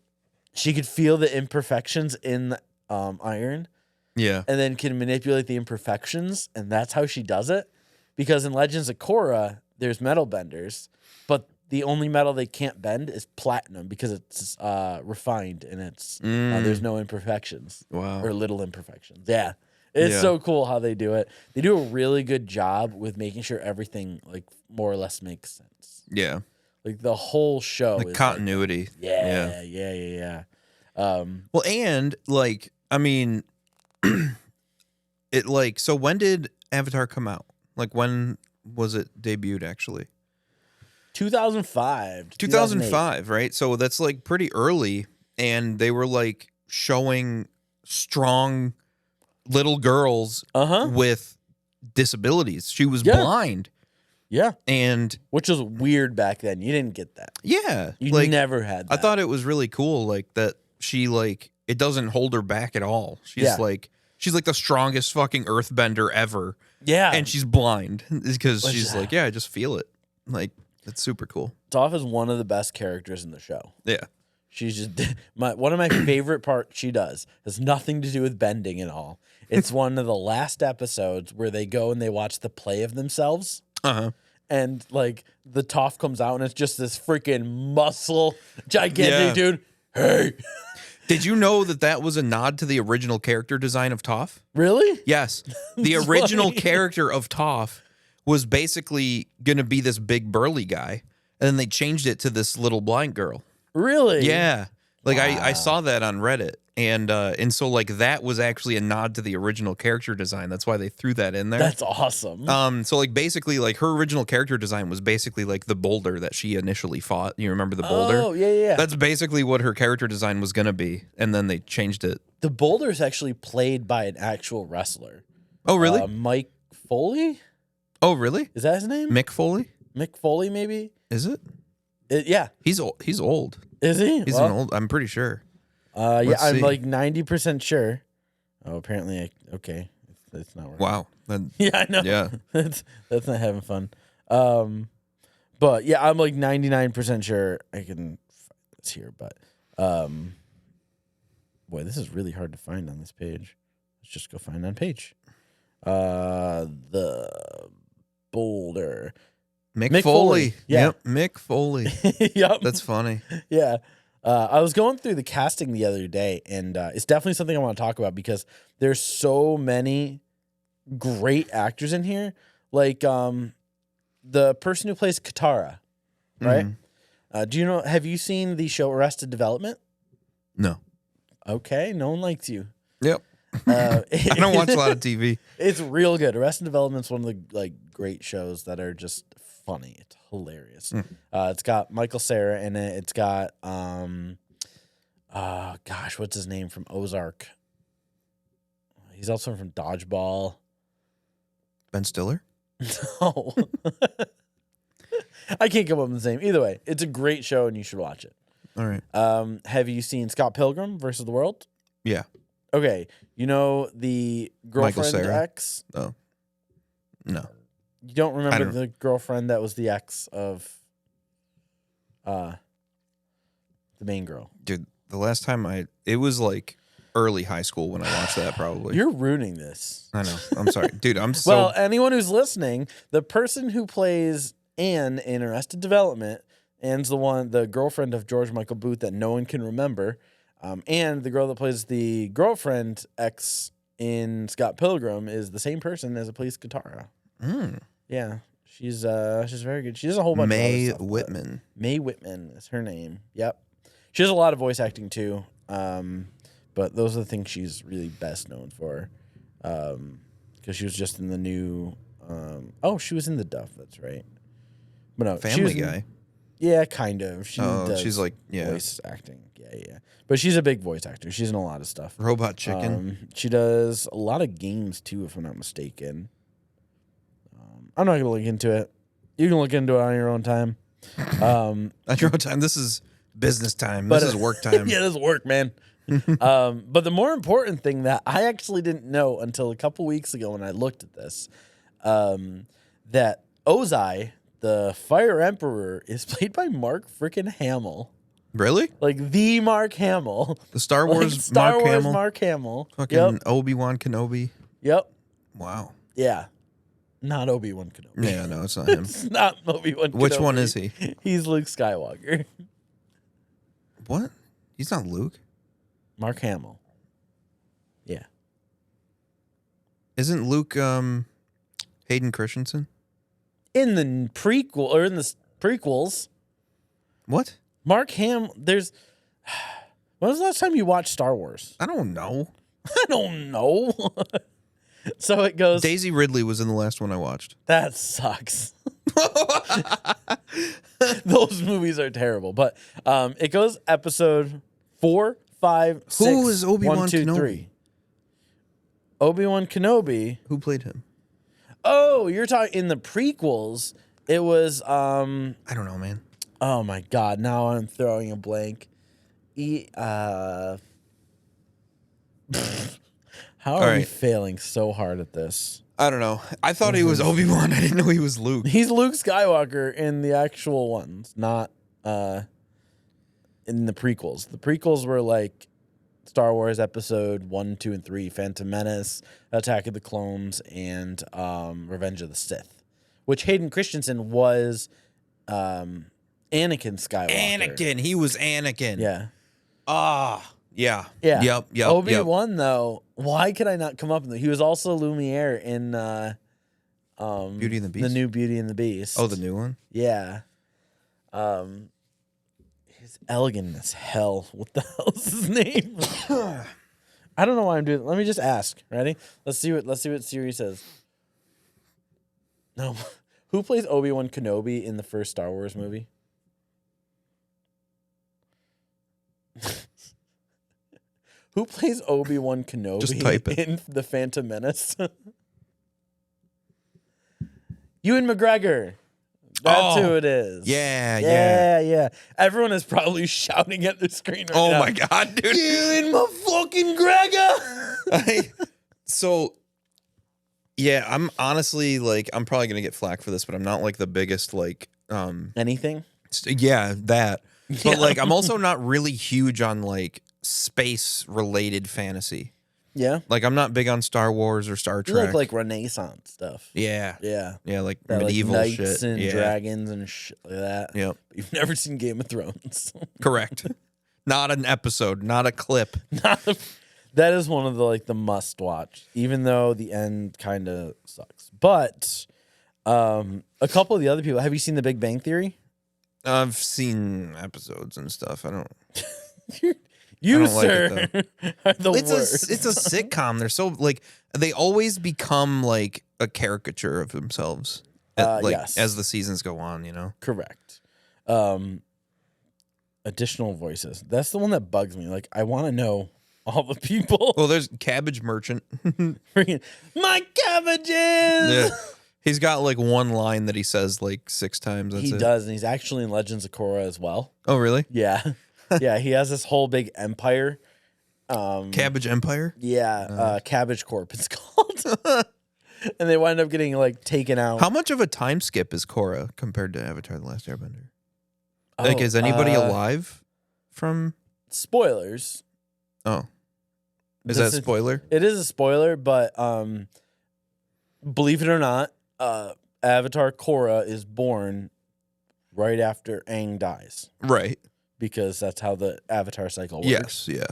Speaker 2: she could feel the imperfections in iron.
Speaker 3: Yeah.
Speaker 2: And then can manipulate the imperfections. And that's how she does it. Because in Legends of Korra, there's metal benders. But the only metal they can't bend is platinum because it's refined and it's there's no imperfections.
Speaker 3: Wow.
Speaker 2: Or little imperfections. Yeah. It's so cool how they do it. They do a really good job with making sure everything like more or less makes sense.
Speaker 3: Yeah.
Speaker 2: Like the whole show
Speaker 3: The
Speaker 2: is
Speaker 3: continuity.
Speaker 2: Like, yeah.
Speaker 3: Well, and like, I mean, it like, so when did Avatar come out? Like when was it debuted actually?
Speaker 2: 2005.
Speaker 3: 2005, right? So that's like pretty early, and they were like showing strong little girls with disabilities. She was blind.
Speaker 2: Yeah.
Speaker 3: And
Speaker 2: which was weird back then. You didn't get that.
Speaker 3: Yeah.
Speaker 2: You
Speaker 3: like,
Speaker 2: never had that.
Speaker 3: I thought it was really cool, like that she like it doesn't hold her back at all. She's like the strongest fucking earthbender ever. Yeah. And she's blind because she's like, I just feel it. Like, it's super cool.
Speaker 2: Toph is one of the best characters in the show.
Speaker 3: Yeah.
Speaker 2: She's just one of my favorite parts she does has nothing to do with bending at all. It's one of the last episodes where they go and they watch the play of themselves. And like the Toph comes out and it's just this freaking muscle gigantic dude. Hey.
Speaker 3: Did you know that was a nod to the original character design of Toph?
Speaker 2: Really?
Speaker 3: Yes. The original character of Toph was basically going to be this big burly guy, and then they changed it to this little blind girl.
Speaker 2: Really?
Speaker 3: Yeah. Like I saw that on Reddit, and so like that was actually a nod to the original character design. That's why they threw that in there.
Speaker 2: That's awesome.
Speaker 3: So like basically like her original character design was basically like the boulder that she initially fought. You remember the boulder?
Speaker 2: Oh, yeah.
Speaker 3: That's basically what her character design was going to be, and then they changed it.
Speaker 2: The boulder is actually played by an actual wrestler.
Speaker 3: Oh, really?
Speaker 2: Mike Foley?
Speaker 3: Oh, really?
Speaker 2: Is that his name?
Speaker 3: Mick Foley?
Speaker 2: Mick Foley, maybe?
Speaker 3: Is it?
Speaker 2: Yeah.
Speaker 3: He's old. He's old.
Speaker 2: Is he?
Speaker 3: He's an old. I'm pretty sure.
Speaker 2: Yeah, I'm like 90% sure. Oh, apparently, okay. It's not working.
Speaker 3: Wow.
Speaker 2: Yeah, I know.
Speaker 3: Yeah.
Speaker 2: that's not having fun. But yeah, I'm like 99% sure I can find this here. But boy, this is really hard to find on this page. Let's just go find on page. The boulder.
Speaker 3: Mick Foley.
Speaker 2: Yeah.
Speaker 3: Yep, Mick Foley.
Speaker 2: Yep.
Speaker 3: That's funny.
Speaker 2: Yeah. I was going through the casting the other day, and it's definitely something I want to talk about because there's so many great actors in here. Like the person who plays Katara, right? Have you seen the show Arrested Development?
Speaker 3: No.
Speaker 2: Okay, no one likes you.
Speaker 3: Yep. I don't watch a lot of TV.
Speaker 2: It's real good. Arrested Development's one of the like great shows that are just funny. It's hilarious. It's got Michael Cera in it. It's got what's his name from Ozark? He's also from Dodgeball.
Speaker 3: Ben Stiller?
Speaker 2: No. I can't come up with his name. Either way, it's a great show and you should watch it.
Speaker 3: All right.
Speaker 2: Have you seen Scott Pilgrim versus the World?
Speaker 3: Yeah.
Speaker 2: Okay. You know the girlfriend
Speaker 3: Cera?
Speaker 2: ex?
Speaker 3: Oh. No.
Speaker 2: You don't remember
Speaker 3: don't.
Speaker 2: the girlfriend that was the ex of the main girl?
Speaker 3: Dude, the last time it was like early high school when I watched that probably.
Speaker 2: You're ruining this.
Speaker 3: I know. I'm sorry. Dude, I'm so...
Speaker 2: Well, anyone who's listening, the person who plays Anne in Arrested Development, Anne's the girlfriend of George Michael Booth that no one can remember. And the girl that plays the girlfriend ex in Scott Pilgrim is the same person as plays Katara. Yeah, she's very good. She does a whole bunch of other stuff,
Speaker 3: Whitman.
Speaker 2: Mae Whitman is her name. Yep, she does a lot of voice acting too. But those are the things she's really best known for. Because she was just in the new. She was in The Duff. That's right. But no,
Speaker 3: Family Guy.
Speaker 2: Yeah, kind of.
Speaker 3: She's like
Speaker 2: voice acting. Yeah. But she's a big voice actor. She's in a lot of stuff.
Speaker 3: Robot Chicken.
Speaker 2: She does a lot of games too, if I'm not mistaken. I'm not gonna look into it. You can look into it on your own time.
Speaker 3: On your own time. This is business time. This is work time.
Speaker 2: Yeah, this is work, man. But the more important thing that I actually didn't know until a couple weeks ago when I looked at this, that Ozai, the Fire Emperor, is played by Mark freaking Hamill.
Speaker 3: Really?
Speaker 2: Like the Mark Hamill.
Speaker 3: The Star Wars
Speaker 2: like Star
Speaker 3: Mark
Speaker 2: Wars
Speaker 3: Hamill?
Speaker 2: Mark Hamill.
Speaker 3: Fucking Obi-Wan Kenobi.
Speaker 2: Yep.
Speaker 3: Wow.
Speaker 2: Yeah. Not Obi-Wan Kenobi.
Speaker 3: Yeah, no, it's not him.
Speaker 2: It's not Obi-Wan Kenobi.
Speaker 3: Which one is he?
Speaker 2: He's Luke Skywalker.
Speaker 3: What? He's not Luke.
Speaker 2: Mark Hamill. Yeah.
Speaker 3: Isn't Luke Hayden Christensen?
Speaker 2: In the prequel or in the prequels,
Speaker 3: What?
Speaker 2: Mark Hamill. There's. When was the last time you watched Star Wars?
Speaker 3: I don't know.
Speaker 2: I don't know. So it goes.
Speaker 3: Daisy Ridley was in the last one I watched.
Speaker 2: That sucks. Those movies are terrible. But it goes episode 4, 5, 6.
Speaker 3: Who is Obi-Wan
Speaker 2: 1, 2,
Speaker 3: Kenobi?
Speaker 2: 3. Obi-Wan Kenobi.
Speaker 3: Who played him?
Speaker 2: Oh, you're talking in the prequels. It was
Speaker 3: I don't know, man.
Speaker 2: oh my god, now I'm throwing a blank. How are we failing so hard at this?
Speaker 3: I don't know. I thought he was Obi-Wan. I didn't know he was Luke.
Speaker 2: He's Luke Skywalker in the actual ones, not in the prequels. The prequels were like Star Wars Episode 1, 2, and 3, Phantom Menace, Attack of the Clones, and Revenge of the Sith, which Hayden Christensen was Anakin Skywalker.
Speaker 3: Anakin. He was Anakin.
Speaker 2: Yeah.
Speaker 3: Yeah.
Speaker 2: Yeah.
Speaker 3: Yep.
Speaker 2: Obi-Wan, though, why could I not come up with it? He was also Lumiere in
Speaker 3: Beauty and the Beast?
Speaker 2: the new Beauty and the Beast.
Speaker 3: Oh, the new one?
Speaker 2: Yeah. He's elegant as hell. What the hell is his name? I don't know why I'm doing it. Let me just ask. Ready? Let's see what Siri says. No. Who plays Obi-Wan Kenobi in the first Star Wars movie? Who plays Obi-Wan Kenobi
Speaker 3: Just type it.
Speaker 2: in The Phantom Menace? Ewan McGregor. That's who it is. Yeah. Everyone is probably shouting at the screen right now.
Speaker 3: Oh my god, dude.
Speaker 2: Ewan my fucking Gregor.
Speaker 3: So, yeah, I'm honestly like, I'm probably gonna get flack for this, but I'm not like the biggest like
Speaker 2: Anything?
Speaker 3: Yeah, that. But
Speaker 2: Yeah.
Speaker 3: like, I'm also not really huge on like space related fantasy.
Speaker 2: Yeah.
Speaker 3: Like, I'm not big on Star Wars or Star
Speaker 2: You
Speaker 3: Trek.
Speaker 2: like Renaissance stuff.
Speaker 3: Yeah,
Speaker 2: Like
Speaker 3: medieval
Speaker 2: knights
Speaker 3: shit.
Speaker 2: and
Speaker 3: Yeah.
Speaker 2: dragons and shit like that.
Speaker 3: Yep,
Speaker 2: You've never seen Game of Thrones.
Speaker 3: correct. Not an episode, not a clip.
Speaker 2: That is one of the like the must watch, even though the end kind of sucks. But a couple of the other people. Have you seen The Big Bang Theory?
Speaker 3: I've seen episodes and stuff. I don't.
Speaker 2: You,
Speaker 3: I don't
Speaker 2: sir,
Speaker 3: like it,
Speaker 2: are the
Speaker 3: it's
Speaker 2: worst.
Speaker 3: it's a sitcom. They're so like they always become like a caricature of themselves.
Speaker 2: Yes.
Speaker 3: As the seasons go on, you know.
Speaker 2: Correct. Additional voices. That's the one that bugs me. Like, I want to know all the people.
Speaker 3: Well, there's Cabbage Merchant.
Speaker 2: Freaking, my cabbages.
Speaker 3: Yeah. He's got like one line that he says like 6 times. That's
Speaker 2: He
Speaker 3: it.
Speaker 2: does, and he's actually in Legends of Korra as well.
Speaker 3: Oh, really?
Speaker 2: Yeah. Yeah, he has this whole big empire.
Speaker 3: Cabbage Empire?
Speaker 2: Yeah, Cabbage Corp it's called. And they wind up getting like taken out.
Speaker 3: How much of a time skip is Korra compared to Avatar: The Last Airbender? Like, is anybody alive from...
Speaker 2: Spoilers.
Speaker 3: Oh. Is that a spoiler?
Speaker 2: It is a spoiler, but believe it or not, Avatar Korra is born right after Aang dies.
Speaker 3: Right.
Speaker 2: Because that's how the Avatar cycle works.
Speaker 3: Yes, yeah.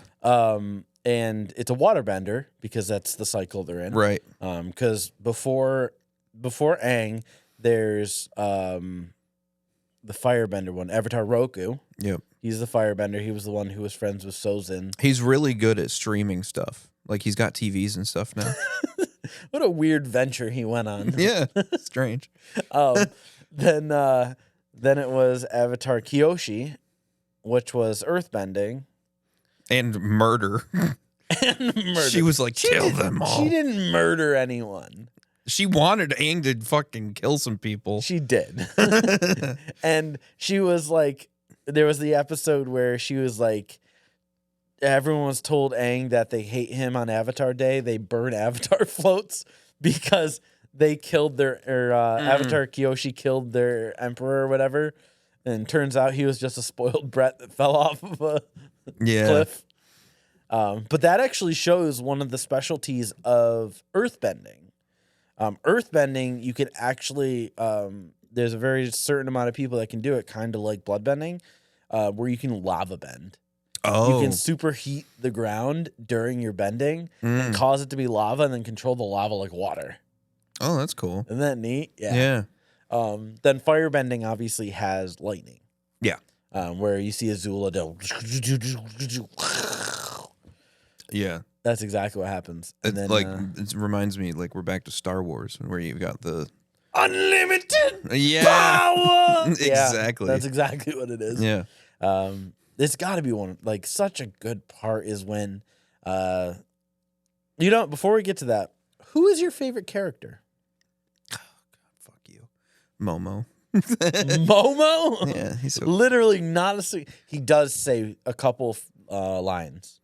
Speaker 2: And it's a waterbender because that's the cycle they're in.
Speaker 3: Right.
Speaker 2: Because before Aang, there's the firebender one, Avatar Roku.
Speaker 3: Yep.
Speaker 2: He's the firebender. He was the one who was friends with Sozin.
Speaker 3: He's really good at streaming stuff. Like, he's got TVs and stuff now.
Speaker 2: What a weird venture he went on.
Speaker 3: Yeah, strange.
Speaker 2: Then it was Avatar Kyoshi, which was earthbending.
Speaker 3: And murder.
Speaker 2: And murder.
Speaker 3: She was like, kill them all.
Speaker 2: She didn't murder anyone.
Speaker 3: She wanted Aang to fucking kill some people.
Speaker 2: She did. And she was like, there was the episode where she was like, everyone was told Aang that they hate him on Avatar Day. They burn Avatar floats because they killed Avatar Kyoshi killed their emperor or whatever. And turns out he was just a spoiled brat that fell off of a cliff. But that actually shows one of the specialties of earthbending. Earthbending, you can actually, there's a very certain amount of people that can do it, kind of like bloodbending, where you can lava bend.
Speaker 3: Oh.
Speaker 2: You can superheat the ground during your bending and cause it to be lava and then control the lava like water.
Speaker 3: Oh, that's cool.
Speaker 2: Isn't that neat?
Speaker 3: Yeah.
Speaker 2: Then firebending obviously has lightning.
Speaker 3: Yeah.
Speaker 2: Where you see Azula do.
Speaker 3: Yeah.
Speaker 2: That's exactly what happens. And then,
Speaker 3: it reminds me, like, we're back to Star Wars, where you've got the
Speaker 2: unlimited
Speaker 3: power.
Speaker 2: Yeah,
Speaker 3: Exactly.
Speaker 2: that's exactly what it is.
Speaker 3: Yeah.
Speaker 2: It's got to be one. Like, such a good part is when, before we get to that, who is your favorite character?
Speaker 3: Oh, God, fuck you, Momo.
Speaker 2: Momo?
Speaker 3: Yeah, he's so
Speaker 2: literally not a. He does say a couple lines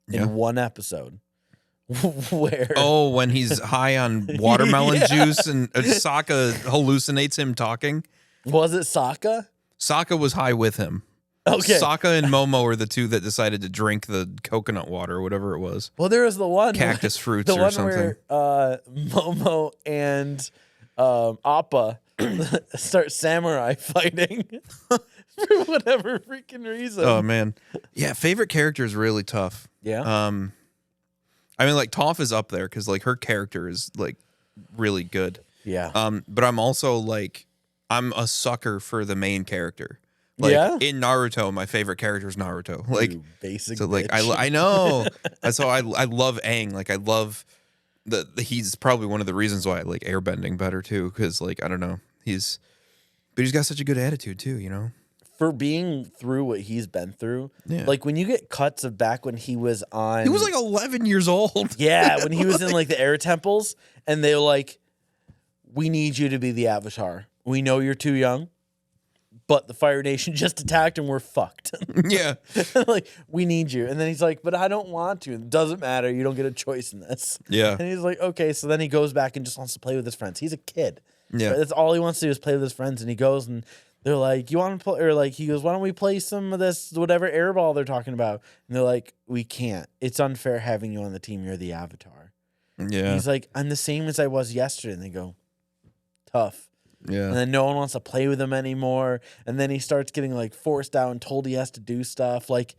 Speaker 2: in one episode. Where?
Speaker 3: Oh, when he's high on watermelon juice and Sokka hallucinates him talking.
Speaker 2: Was it Sokka?
Speaker 3: Sokka was high with him.
Speaker 2: Okay.
Speaker 3: Sokka and Momo are the two that decided to drink the coconut water or whatever it was.
Speaker 2: Well, there was the one
Speaker 3: cactus fruits
Speaker 2: the
Speaker 3: or
Speaker 2: one
Speaker 3: something.
Speaker 2: Where Momo and Appa start samurai fighting for whatever freaking reason.
Speaker 3: Oh man, yeah. Favorite character is really tough.
Speaker 2: Yeah.
Speaker 3: I mean, like Toph is up there because like her character is like really good.
Speaker 2: Yeah.
Speaker 3: But I'm also like I'm a sucker for the main character. Like in Naruto, my favorite character is Naruto. Like
Speaker 2: basic.
Speaker 3: So like I know. So I love Aang. Like I love he's probably one of the reasons why I like airbending better too. Because like I don't know, he's got such a good attitude too. You know,
Speaker 2: for being through what he's been through.
Speaker 3: Yeah.
Speaker 2: Like when you get cuts of back when he was on.
Speaker 3: He was like 11 years old.
Speaker 2: Yeah, when he was in like the air temples, and they were like, "We need you to be the Avatar. We know you're too young." But the Fire Nation just attacked and we're fucked.
Speaker 3: Yeah.
Speaker 2: Like, we need you. And then he's like, but I don't want to. It doesn't matter. You don't get a choice in this.
Speaker 3: Yeah.
Speaker 2: And he's like, okay. So then he goes back and just wants to play with his friends. He's a kid.
Speaker 3: Yeah.
Speaker 2: That's all he wants to do is play with his friends. And he goes and they're like, you want to play? Or like, he goes, why don't we play some of this, whatever airball they're talking about? And they're like, we can't. It's unfair having you on the team. You're the Avatar.
Speaker 3: Yeah.
Speaker 2: And he's like, I'm the same as I was yesterday. And they go, tough.
Speaker 3: Yeah.
Speaker 2: And then no one wants to play with him anymore. And then he starts getting like forced out and told he has to do stuff. Like,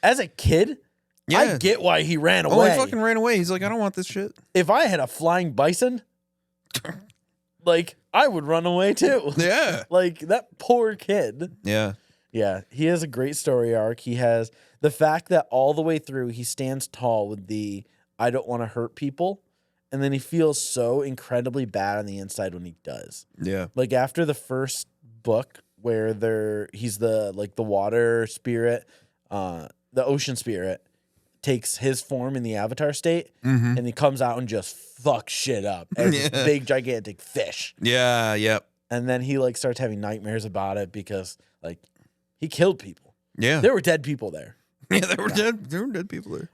Speaker 2: as a kid,
Speaker 3: Yeah.
Speaker 2: I get why he ran away.
Speaker 3: Oh, he fucking ran away. He's like, I don't want this shit.
Speaker 2: If I had a flying bison, like, I would run away too.
Speaker 3: Yeah.
Speaker 2: Like, that poor kid.
Speaker 3: Yeah.
Speaker 2: Yeah, he has a great story arc. He has the fact that all the way through he stands tall with the I don't want to hurt people, and then he feels so incredibly bad on the inside when he does.
Speaker 3: Yeah.
Speaker 2: Like after the first book where he's the water spirit, the ocean spirit takes his form in the avatar state, and he comes out and just fucks shit up as this big gigantic fish.
Speaker 3: Yeah, yep.
Speaker 2: And then he like starts having nightmares about it because like he killed people.
Speaker 3: Yeah.
Speaker 2: There were dead people there.
Speaker 3: Yeah, there were dead people there.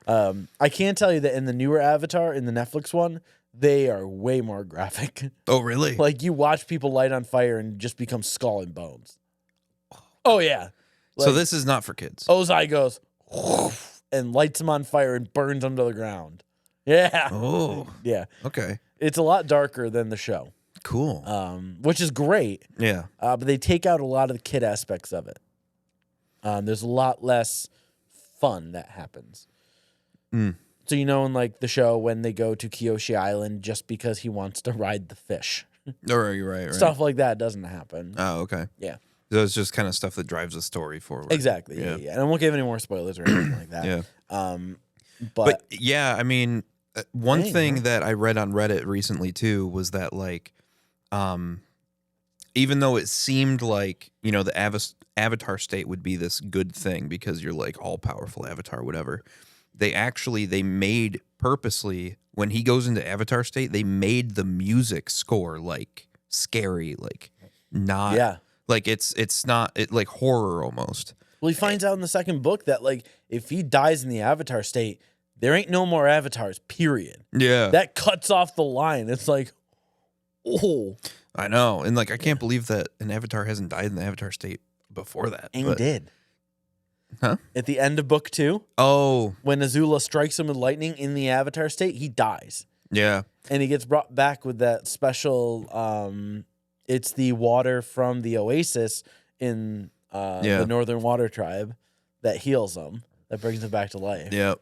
Speaker 2: I can tell you that in the newer Avatar, in the Netflix one, they are way more graphic.
Speaker 3: Oh, really?
Speaker 2: Like you watch people light on fire and just become skull and bones. Oh yeah.
Speaker 3: So this is not for kids.
Speaker 2: Ozai goes and lights him on fire and burns him to the ground. Yeah.
Speaker 3: Oh.
Speaker 2: Yeah.
Speaker 3: Okay.
Speaker 2: It's a lot darker than the show.
Speaker 3: Cool.
Speaker 2: Which is great.
Speaker 3: Yeah.
Speaker 2: But they take out a lot of the kid aspects of it. There's a lot less fun that happens. So you know in like the show when they go to Kyoshi Island just because he wants to ride the fish.
Speaker 3: Right.
Speaker 2: Stuff like that doesn't happen.
Speaker 3: Oh, okay.
Speaker 2: Yeah.
Speaker 3: So it's just kind of stuff that drives the story forward.
Speaker 2: Exactly. Yeah. And I won't give any more spoilers or anything like that.
Speaker 3: Yeah.
Speaker 2: But
Speaker 3: yeah, I mean, one
Speaker 2: Dang,
Speaker 3: thing
Speaker 2: huh?
Speaker 3: that I read on Reddit recently too was that like, even though it seemed like, you know, the avatar state would be this good thing because you're like all powerful avatar, whatever. They made purposely when he goes into avatar state, they made the music score like scary, like not like it's not like horror almost.
Speaker 2: Well, he finds out in the second book that like if he dies in the avatar state, there ain't no more avatars, period.
Speaker 3: Yeah.
Speaker 2: That cuts off the line. It's like, oh.
Speaker 3: I know. And like I can't believe that an avatar hasn't died in the avatar state before that.
Speaker 2: Aang did.
Speaker 3: Huh?
Speaker 2: At the end of book 2, when Azula strikes him with lightning in the avatar state, he dies.
Speaker 3: Yeah.
Speaker 2: And he gets brought back with that special, it's the water from the oasis in the Northern Water Tribe that heals him, that brings him back to life.
Speaker 3: Yep.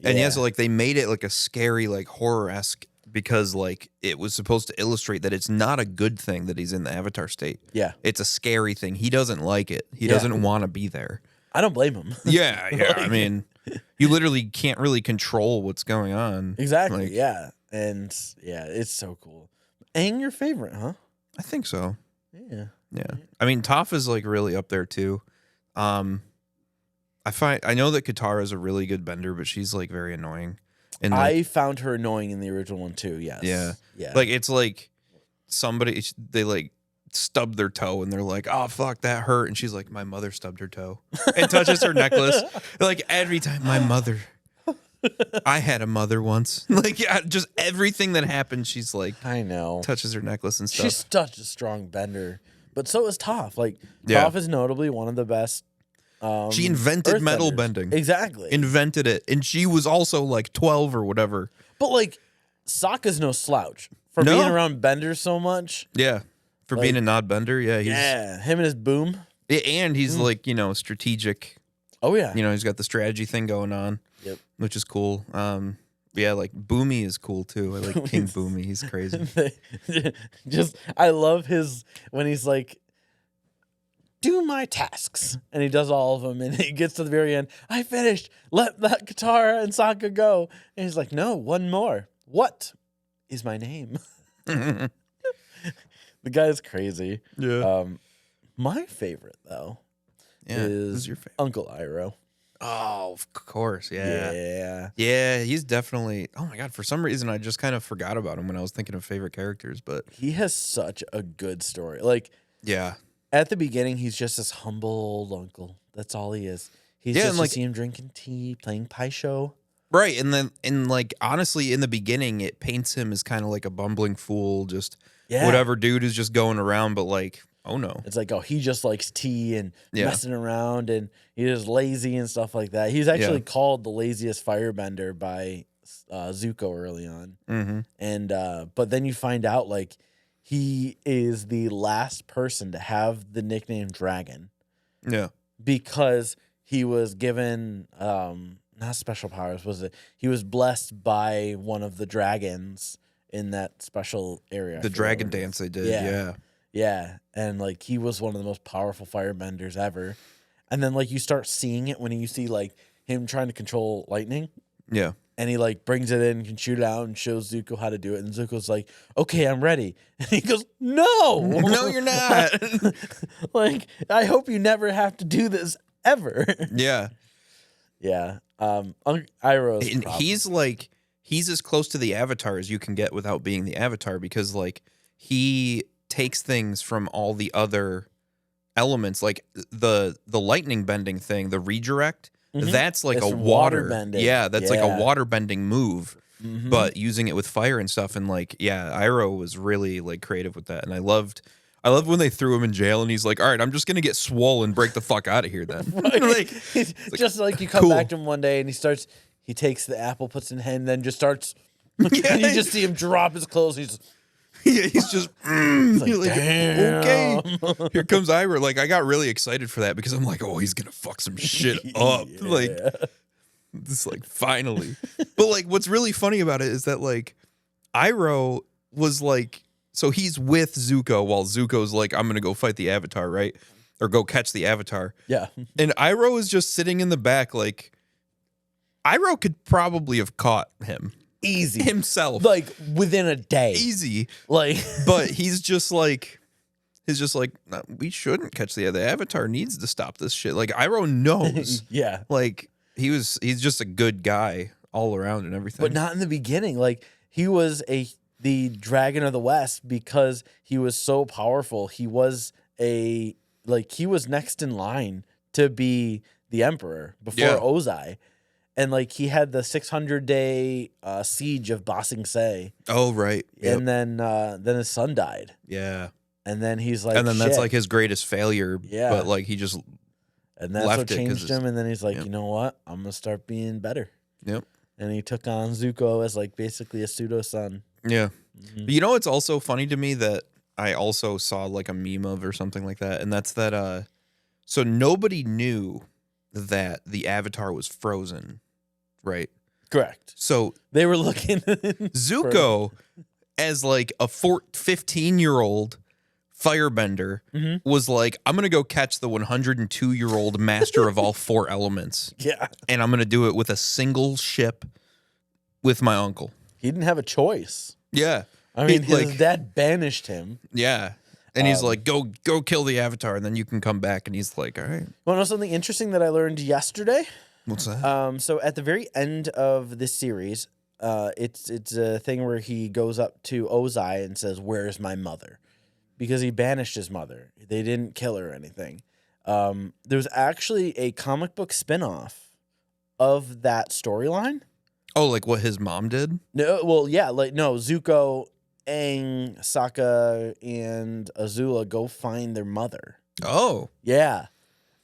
Speaker 3: And yeah, so like they made it like a scary, like horror-esque because like it was supposed to illustrate that it's not a good thing that he's in the avatar state.
Speaker 2: Yeah.
Speaker 3: It's a scary thing. He doesn't like it. He doesn't want to be there.
Speaker 2: I don't blame him.
Speaker 3: Yeah. I mean, you literally can't really control what's going on.
Speaker 2: Exactly.
Speaker 3: Like,
Speaker 2: yeah. And yeah, it's so cool. Aang, your favorite, huh?
Speaker 3: I think so.
Speaker 2: Yeah.
Speaker 3: Yeah. I mean, Toph is like really up there too. I know that Katara is a really good bender, but she's like very annoying. And like,
Speaker 2: I found her annoying in the original one too. Yes.
Speaker 3: Yeah.
Speaker 2: Yeah.
Speaker 3: Like it's like they like stub their toe and they're like, oh fuck, that hurt. And she's like, my mother stubbed her toe and touches her necklace. Like every time, my mother. I had a mother once. Like yeah, just everything that happened, she's like,
Speaker 2: I know.
Speaker 3: touches her necklace and stuff.
Speaker 2: She's such a strong bender. But so is Toph. Like
Speaker 3: Yeah.
Speaker 2: Toph is notably one of the best.
Speaker 3: She invented metal
Speaker 2: earthbenders.
Speaker 3: bending.
Speaker 2: Exactly.
Speaker 3: Invented it. And she was also like 12 or whatever.
Speaker 2: But like Sokka's no slouch for
Speaker 3: No.
Speaker 2: being around benders so much.
Speaker 3: Yeah. For being a nod bender. Yeah.
Speaker 2: Him and his boom.
Speaker 3: And he's like, you know, strategic.
Speaker 2: Oh yeah.
Speaker 3: You know, he's got the strategy thing going on.
Speaker 2: Yep.
Speaker 3: Which is cool. Yeah, like Boomy is cool too. I like King Boomy. He's crazy.
Speaker 2: I love his when he's like, do my tasks, and he does all of them, and he gets to the very end. I finished. Let that Katara and Sokka go, and he's like, no, one more. What is my name? The guy is crazy.
Speaker 3: Yeah.
Speaker 2: My favorite though
Speaker 3: Who's
Speaker 2: is
Speaker 3: your favorite?
Speaker 2: Uncle Iroh.
Speaker 3: Oh, of course. Yeah.
Speaker 2: Yeah.
Speaker 3: Yeah, he's definitely. Oh my god! For some reason, I just kind of forgot about him when I was thinking of favorite characters. But
Speaker 2: He has such a good story. Like
Speaker 3: yeah,
Speaker 2: at the beginning, he's just this humble old uncle. That's all he is. He's
Speaker 3: Yeah,
Speaker 2: just
Speaker 3: and,
Speaker 2: you
Speaker 3: like-
Speaker 2: see him drinking tea, playing Pai Sho.
Speaker 3: right. And like honestly, in the beginning, it paints him as kind of like a bumbling fool, just
Speaker 2: Yeah.
Speaker 3: whatever dude is just going around. But like, oh no,
Speaker 2: It's like, oh, he just likes tea and
Speaker 3: Yeah.
Speaker 2: messing around, and he's just lazy and stuff like that. He's actually called the laziest firebender by Zuko early on.
Speaker 3: mm-hmm.
Speaker 2: And but then you find out like he is the last person to have the nickname Dragon
Speaker 3: Yeah,
Speaker 2: because he was given not not special powers, was it? He was blessed by one of the dragons in that special area.
Speaker 3: The dragon dance they did, yeah.
Speaker 2: Yeah, and like he was one of the most powerful firebenders ever. And then like you start seeing it when you see like him trying to control lightning.
Speaker 3: Yeah.
Speaker 2: And he like brings it in, can shoot it out, and shows Zuko how to do it. And Zuko's like, "Okay, I'm ready." And he goes, "No,
Speaker 3: No, you're not."
Speaker 2: Like, I hope you never have to do this ever.
Speaker 3: Yeah.
Speaker 2: Yeah. Iroh's
Speaker 3: And
Speaker 2: problem.
Speaker 3: he's as close to the Avatar as you can get without being the Avatar, because like he takes things from all the other elements, like the lightning bending thing, the redirect. That's like
Speaker 2: It's
Speaker 3: a
Speaker 2: from
Speaker 3: water
Speaker 2: bending.
Speaker 3: Yeah, that's like a
Speaker 2: Yeah.
Speaker 3: water bending move, but using it with fire and stuff. And like, yeah, Iroh was really like creative with that. And I loved when they threw him in jail and he's like, "All right, I'm just gonna get swole break the fuck out of here then." Like,
Speaker 2: just like you come
Speaker 3: cool.
Speaker 2: back to him one day and he takes the apple, puts it in hand, then just starts. And you just see him drop his clothes. He's
Speaker 3: he's just you're like,
Speaker 2: damn.
Speaker 3: okay. Here comes Iroh. Like, I got really excited for that because I'm like, oh, he's gonna fuck some shit up. Like, this, like, finally. But like, what's really funny about it is that like Iroh was like, so he's with Zuko while Zuko's like, "I'm gonna go fight the Avatar," right? Or go catch the Avatar.
Speaker 2: Yeah.
Speaker 3: And Iroh is just sitting in the back, like, Iroh could probably have caught him.
Speaker 2: Easy.
Speaker 3: Himself.
Speaker 2: Like within a day.
Speaker 3: Easy.
Speaker 2: Like,
Speaker 3: But he's just like, "No, we shouldn't catch the Avatar needs to stop this shit." Like, Iroh knows.
Speaker 2: yeah.
Speaker 3: Like, he's just a good guy all around and everything.
Speaker 2: But not in the beginning. Like he was the Dragon of the West because he was so powerful. He was he was next in line to be the emperor before
Speaker 3: Yeah.
Speaker 2: Ozai. And like he had the 600-day siege of Ba Sing Se.
Speaker 3: Oh, right. Yep.
Speaker 2: And then his son died.
Speaker 3: Yeah.
Speaker 2: And then he's like,
Speaker 3: And then that's
Speaker 2: "Shit."
Speaker 3: like his greatest failure.
Speaker 2: Yeah.
Speaker 3: But like he just,
Speaker 2: And that's
Speaker 3: left
Speaker 2: what
Speaker 3: it 'cause
Speaker 2: changed
Speaker 3: it's-
Speaker 2: him. And then he's like,
Speaker 3: Yep.
Speaker 2: "You know what? I'm gonna start being better."
Speaker 3: yep.
Speaker 2: And he took on Zuko as like basically a pseudo son.
Speaker 3: Yeah.
Speaker 2: Mhm.
Speaker 3: But you know, it's also funny to me that I also saw like a meme of or something like that. And that's that, so nobody knew that the Avatar was frozen, right?
Speaker 2: Correct.
Speaker 3: So
Speaker 2: They were looking.
Speaker 3: Zuko, as like a 15-year-old firebender, was like, "I'm going to go catch the 102-year-old master of all four elements.
Speaker 2: Yeah.
Speaker 3: And I'm going to do it with a single ship with my uncle."
Speaker 2: He didn't have a choice.
Speaker 3: Yeah.
Speaker 2: I mean,
Speaker 3: He,
Speaker 2: his dad banished him.
Speaker 3: Yeah. And he's like, go kill the Avatar, and then you can come back. And he's like, "All right."
Speaker 2: Want to know something interesting that I learned yesterday?
Speaker 3: What's that?
Speaker 2: So at the very end of this series, it's a thing where he goes up to Ozai and says, "Where's my mother?" Because he banished his mother. They didn't kill her or anything. There's actually a comic book spinoff of that storyline.
Speaker 3: Oh, like what his mom did?
Speaker 2: No, well, yeah, Zuko, Aang, Sokka, and Azula go find their mother.
Speaker 3: Oh,
Speaker 2: Yeah.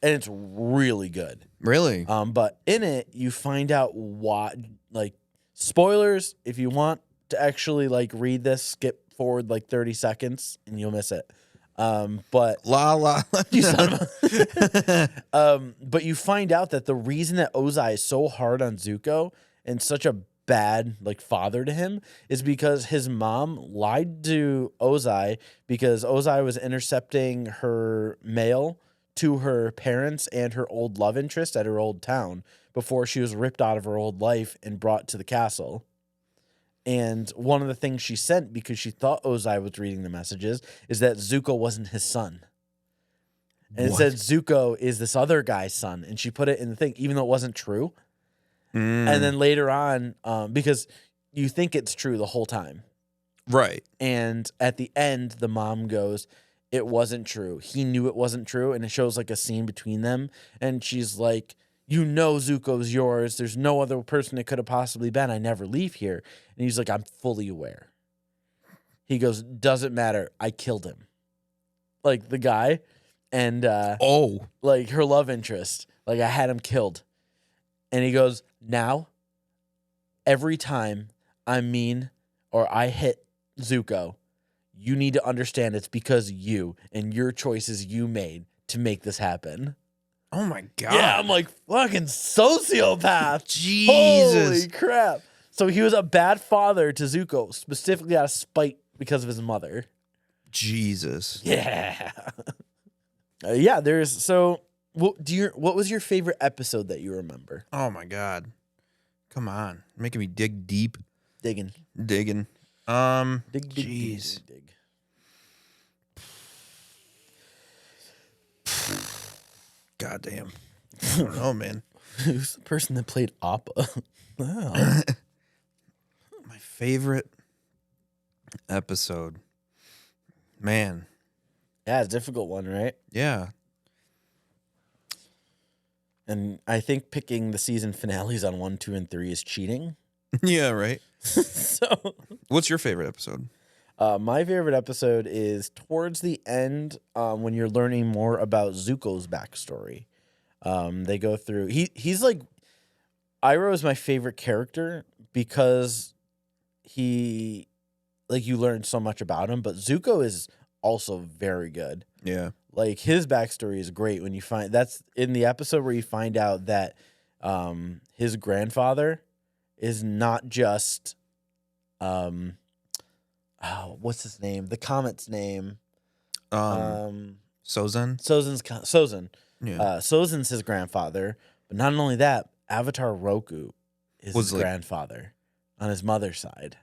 Speaker 2: And it's really good.
Speaker 3: really?
Speaker 2: But in it, you find out what, like, spoilers, if you want to actually, like, read this, skip forward, like, 30 seconds, and you'll miss it. But
Speaker 3: La la.
Speaker 2: you son of but you find out that the reason that Ozai is so hard on Zuko and such a bad, like, father to him is because his mom lied to Ozai because Ozai was intercepting her mail to her parents and her old love interest at her old town before she was ripped out of her old life and brought to the castle. And one of the things she sent, because she thought Ozai was reading the messages, is that Zuko wasn't his son. And it
Speaker 3: What?
Speaker 2: said Zuko is this other guy's son. And she put it in the thing, even though it wasn't true. And then later on, because you think it's true the whole time.
Speaker 3: Right.
Speaker 2: And at the end, the mom goes, "It wasn't true. He knew it wasn't true." And it shows like a scene between them. And she's like, "You know Zuko's yours. There's no other person it could have possibly been. I never leave here." And he's like, "I'm fully aware." He goes, "Doesn't matter. I killed him." Like the guy. And
Speaker 3: Oh.
Speaker 2: like her love interest. Like I had him killed. And he goes, "Now, every time I'm mean or I hit Zuko, you need to understand it's because you and your choices you made to make this happen."
Speaker 3: Oh my god.
Speaker 2: Yeah, I'm like, fucking sociopath.
Speaker 3: Jesus.
Speaker 2: Holy crap. So he was a bad father to Zuko, specifically out of spite because of his mother.
Speaker 3: Jesus.
Speaker 2: Yeah. Yeah, there's so what was your favorite episode that you remember?
Speaker 3: Oh my god. Come on. Making me dig deep.
Speaker 2: Digging.
Speaker 3: Digging.
Speaker 2: Jeez. Dig.
Speaker 3: God damn. I don't know, man.
Speaker 2: Who's the person that played Appa? Wow.
Speaker 3: My favorite episode. Man.
Speaker 2: Yeah, it's a difficult one, right?
Speaker 3: Yeah.
Speaker 2: And I think picking the season finales on 1, 2, and 3 is cheating.
Speaker 3: Yeah, right.
Speaker 2: So,
Speaker 3: What's your favorite episode?
Speaker 2: my favorite episode is towards the end when you're learning more about Zuko's backstory. They go through. He's like Iroh is my favorite character because you learn so much about him. But Zuko is also very good.
Speaker 3: Yeah.
Speaker 2: Like his backstory is great when you find that's in the episode where you find out that his grandfather is not just what's his name? The comet's name.
Speaker 3: Sozin?
Speaker 2: Sozin.
Speaker 3: Yeah.
Speaker 2: Sozin's his grandfather, but not only that, Avatar Roku is
Speaker 3: Was
Speaker 2: his
Speaker 3: like-
Speaker 2: grandfather on his mother's side.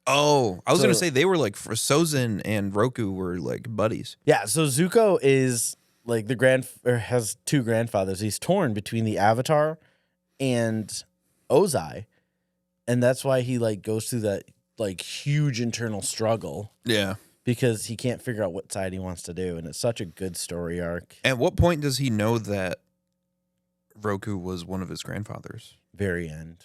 Speaker 3: Oh, I was going to
Speaker 2: So-
Speaker 3: say they were like, for Sozin and Roku were like buddies.
Speaker 2: Yeah, so Zuko is like has two grandfathers. He's torn between the Avatar and Ozai, and that's why he like goes through that like huge internal struggle
Speaker 3: Yeah.
Speaker 2: because he can't figure out what side he wants to do, and it's such a good story arc.
Speaker 3: At what point does he know that Roku was one of his grandfathers?
Speaker 2: Very end.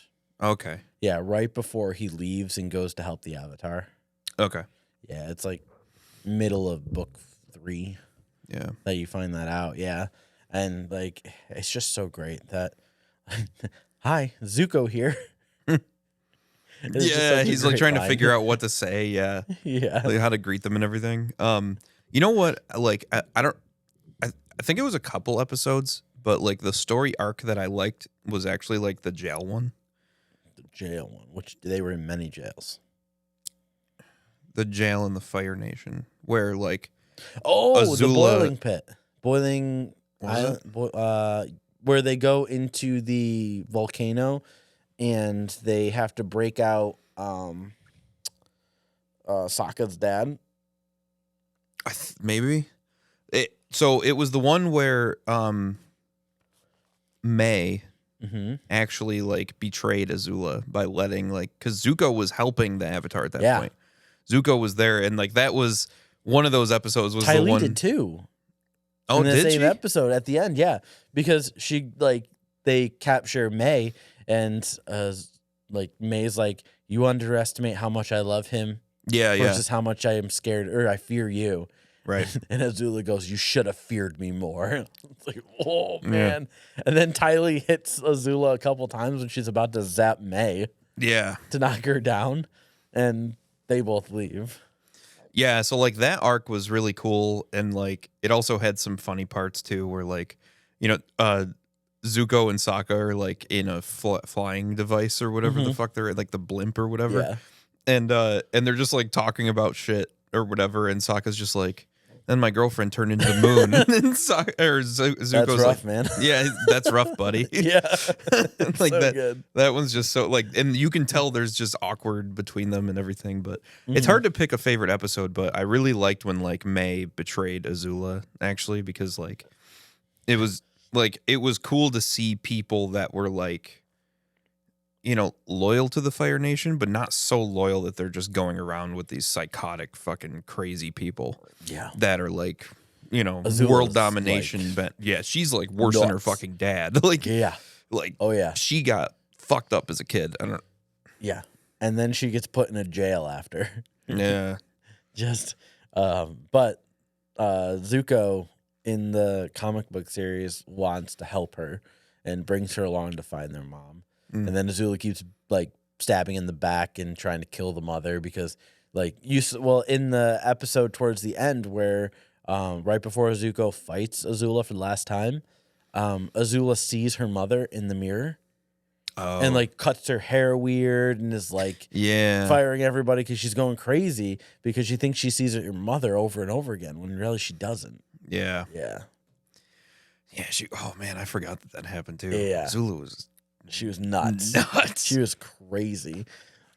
Speaker 3: Okay.
Speaker 2: Yeah, right before he leaves and goes to help the Avatar.
Speaker 3: Okay.
Speaker 2: Yeah, it's like middle of book 3
Speaker 3: Yeah.
Speaker 2: that you find that out. Yeah. And like, it's just so great that, hi, Zuko here. It's just
Speaker 3: Yeah,
Speaker 2: such a
Speaker 3: he's like
Speaker 2: great
Speaker 3: trying to
Speaker 2: line.
Speaker 3: figure out what to say. Yeah.
Speaker 2: Yeah.
Speaker 3: Like how to greet them and everything. You know what? Like, I think it was a couple episodes, but like the story arc that I liked was actually like the jail one.
Speaker 2: The jail one, which they were in many jails.
Speaker 3: The jail in the Fire Nation, where like
Speaker 2: Oh, the
Speaker 3: Azula-
Speaker 2: boiling pit. Boiling
Speaker 3: What was
Speaker 2: island, where they go into the volcano and they have to break out Sokka's dad.
Speaker 3: maybe so it was the one where May
Speaker 2: Mm-hmm.
Speaker 3: actually like betrayed Azula by letting like because Zuko was helping the Avatar at that
Speaker 2: Yeah.
Speaker 3: point. Zuko was there, and like that was one of those episodes. Was
Speaker 2: Ty
Speaker 3: the
Speaker 2: Lee
Speaker 3: one?
Speaker 2: did too.
Speaker 3: Oh,
Speaker 2: in the
Speaker 3: did
Speaker 2: same
Speaker 3: she?
Speaker 2: episode at the end, yeah, because she like they capture May and like May's like, you underestimate how much I love him
Speaker 3: Yeah, yeah,
Speaker 2: versus how much I am scared or I fear you.
Speaker 3: right.
Speaker 2: And Azula goes, you should have feared me more. It's like, oh man. And then Ty Lee hits Azula a couple times when she's about to zap May
Speaker 3: Yeah,
Speaker 2: to knock her down, and they both leave.
Speaker 3: yeah. So like that arc was really cool, and like it also had some funny parts too, where like Zuko and Sokka are like in a flying device or whatever the fuck they're at, like the blimp or whatever.
Speaker 2: Yeah.
Speaker 3: And they're just like talking about shit or whatever, and Sokka's just like, then my girlfriend turned into the moon. And then Zuko's
Speaker 2: That's rough,
Speaker 3: like,
Speaker 2: man.
Speaker 3: yeah, that's rough, buddy.
Speaker 2: Yeah.
Speaker 3: Like
Speaker 2: So
Speaker 3: that.
Speaker 2: good.
Speaker 3: That one's just so like, and you can tell there's just awkward between them and everything. But
Speaker 2: Mm-hmm.
Speaker 3: it's hard to pick a favorite episode. But I really liked when like May betrayed Azula actually, because like it was cool to see people that were like, you know, loyal to the Fire Nation, but not so loyal that they're just going around with these psychotic fucking crazy people
Speaker 2: Yeah.
Speaker 3: that are like, you know,
Speaker 2: Azula's
Speaker 3: world domination. But yeah, she's like worse than her
Speaker 2: nuts.
Speaker 3: fucking dad. Like,
Speaker 2: Yeah.
Speaker 3: like
Speaker 2: Oh yeah.
Speaker 3: she got fucked up as a kid. I don't.
Speaker 2: Yeah. And then she gets put in a jail after.
Speaker 3: Yeah,
Speaker 2: Just but Zuko in the comic book series wants to help her and brings her along to find their mom.
Speaker 3: Mm.
Speaker 2: And then Azula keeps like stabbing in the back and trying to kill the mother because like in the episode towards the end where right before Zuko fights Azula for the last time, Azula sees her mother in the mirror
Speaker 3: Oh.
Speaker 2: and like cuts her hair weird and is like firing everybody because she's going crazy because she thinks she sees her mother over and over again when really she doesn't.
Speaker 3: Yeah.
Speaker 2: Yeah.
Speaker 3: Yeah. Oh man, I forgot that happened too.
Speaker 2: Yeah.
Speaker 3: Azula
Speaker 2: She was nuts.
Speaker 3: nuts.
Speaker 2: She was crazy.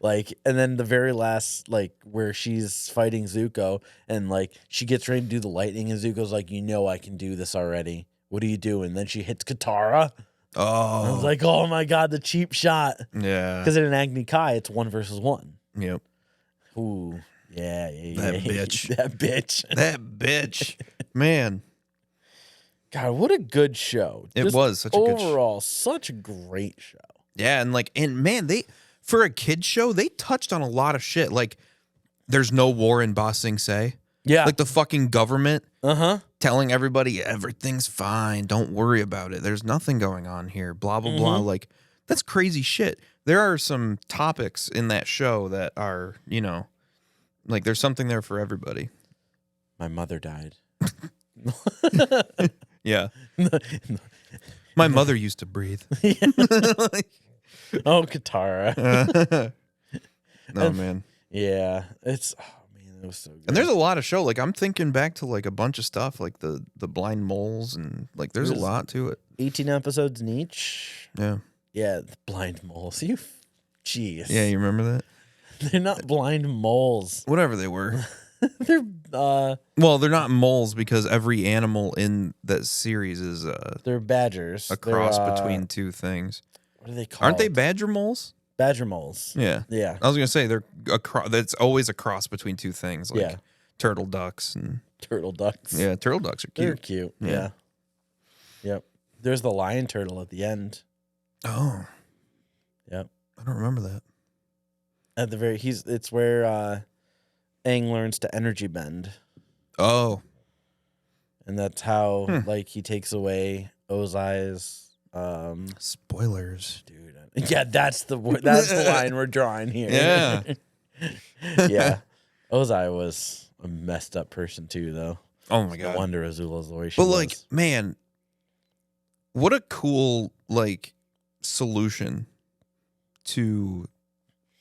Speaker 2: Like, and then the very last, like, where she's fighting Zuko and, like, she gets ready to do the lightning and Zuko's like, you know I can do this already. What are you doing? Then she hits Katara.
Speaker 3: Oh.
Speaker 2: I was like, oh, my God, the cheap shot.
Speaker 3: Yeah.
Speaker 2: Because in an Agni Kai, it's 1 versus 1.
Speaker 3: Yep.
Speaker 2: Ooh. Yeah.
Speaker 3: That bitch.
Speaker 2: That bitch.
Speaker 3: That bitch. Man.
Speaker 2: God, what a good show.
Speaker 3: It
Speaker 2: Just
Speaker 3: was such a good show.
Speaker 2: Overall, such a great show.
Speaker 3: Yeah, and man, for a kid show, they touched on a lot of shit. Like, there's no war in Ba Sing Se.
Speaker 2: Yeah.
Speaker 3: Like the fucking government
Speaker 2: Uh-huh.
Speaker 3: telling everybody everything's fine. Don't worry about it. There's nothing going on here. Blah, blah, blah. Like, that's crazy shit. There are some topics in that show that are, you know, like there's something there for everybody.
Speaker 2: My mother died.
Speaker 3: Yeah. My mother used to breathe.
Speaker 2: Oh, Katara.
Speaker 3: No, man.
Speaker 2: Yeah. It was so good.
Speaker 3: And there's a lot of show. Like, I'm thinking back to like a bunch of stuff, like the blind moles, and like there's a lot to it.
Speaker 2: 18 episodes in each.
Speaker 3: Yeah.
Speaker 2: Yeah, the blind moles. Jeez.
Speaker 3: Yeah, you remember that?
Speaker 2: They're not blind moles.
Speaker 3: Whatever they were.
Speaker 2: They're
Speaker 3: Well, they're not moles because every animal in that series is
Speaker 2: they're badgers.
Speaker 3: a cross
Speaker 2: They're,
Speaker 3: between two things.
Speaker 2: What are they called?
Speaker 3: Aren't they badger moles?
Speaker 2: Badger moles?
Speaker 3: Yeah.
Speaker 2: Yeah.
Speaker 3: I was gonna say they're that's always a cross between two things, like
Speaker 2: Yeah.
Speaker 3: turtle ducks and
Speaker 2: Turtle ducks.
Speaker 3: yeah, turtle ducks are
Speaker 2: They're
Speaker 3: cute.
Speaker 2: cute. Yeah. Yep. There's the lion turtle at the end.
Speaker 3: Oh,
Speaker 2: Yep.
Speaker 3: I don't remember that.
Speaker 2: At the very it's where Aang learns to energy bend.
Speaker 3: Oh,
Speaker 2: And that's how like he takes away Ozai's
Speaker 3: spoilers.
Speaker 2: dude. Yeah, that's the line we're drawing here.
Speaker 3: Yeah.
Speaker 2: Yeah. Ozai was a messed up person too, though.
Speaker 3: Oh my
Speaker 2: No
Speaker 3: god.
Speaker 2: wonder Azula's the way she
Speaker 3: But
Speaker 2: was.
Speaker 3: like, man, what a cool like solution to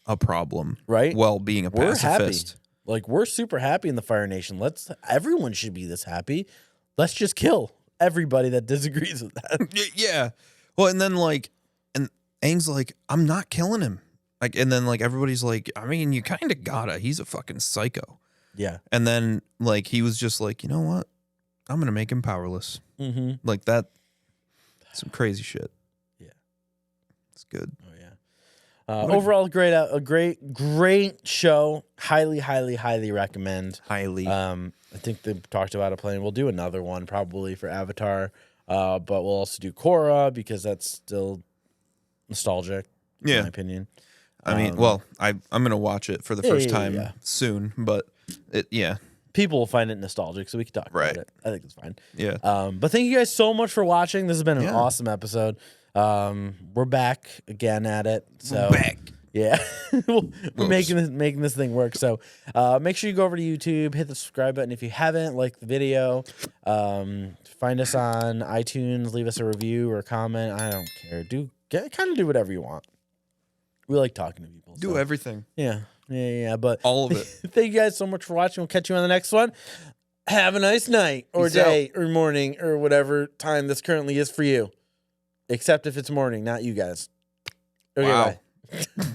Speaker 3: a problem,
Speaker 2: Right?
Speaker 3: While being a
Speaker 2: We're happy.
Speaker 3: pacifist.
Speaker 2: Like, we're super happy in the Fire Nation. Everyone should be this happy. Let's just kill everybody that disagrees with that.
Speaker 3: Yeah. Well, and then like, and Aang's like, I'm not killing him. Like, and then like everybody's like, I mean, you kind of gotta. He's a fucking psycho.
Speaker 2: Yeah.
Speaker 3: And then like he was just like, you know what? I'm gonna make him powerless.
Speaker 2: Mm-hmm.
Speaker 3: Like that. Some crazy shit.
Speaker 2: Yeah.
Speaker 3: It's good.
Speaker 2: Oh yeah. Overall, a great show. Highly recommend.
Speaker 3: Highly.
Speaker 2: I think they talked about a plan. We'll do another one probably for Avatar, but we'll also do Korra because that's still nostalgic. In my opinion.
Speaker 3: I mean, well, I'm gonna watch it for the first time soon, but
Speaker 2: people will find it nostalgic, so we can talk about it. I think it's fine.
Speaker 3: Yeah.
Speaker 2: But thank you guys so much for watching. This has been an awesome episode. We're back again at it. So
Speaker 3: back.
Speaker 2: Yeah, we're making this thing work. So make sure you go over to YouTube, hit the subscribe button if you haven't, like the video. Find us on iTunes, leave us a review or a comment. I don't care. Kind of do whatever you want. We like talking to people.
Speaker 3: Do everything.
Speaker 2: Yeah. But
Speaker 3: all of it.
Speaker 2: Thank you guys so much for watching. We'll catch you on the next one. Have a nice night or day or morning or whatever time this currently is for you. Except if it's morning, not you guys. Okay,
Speaker 3: wow.
Speaker 2: bye.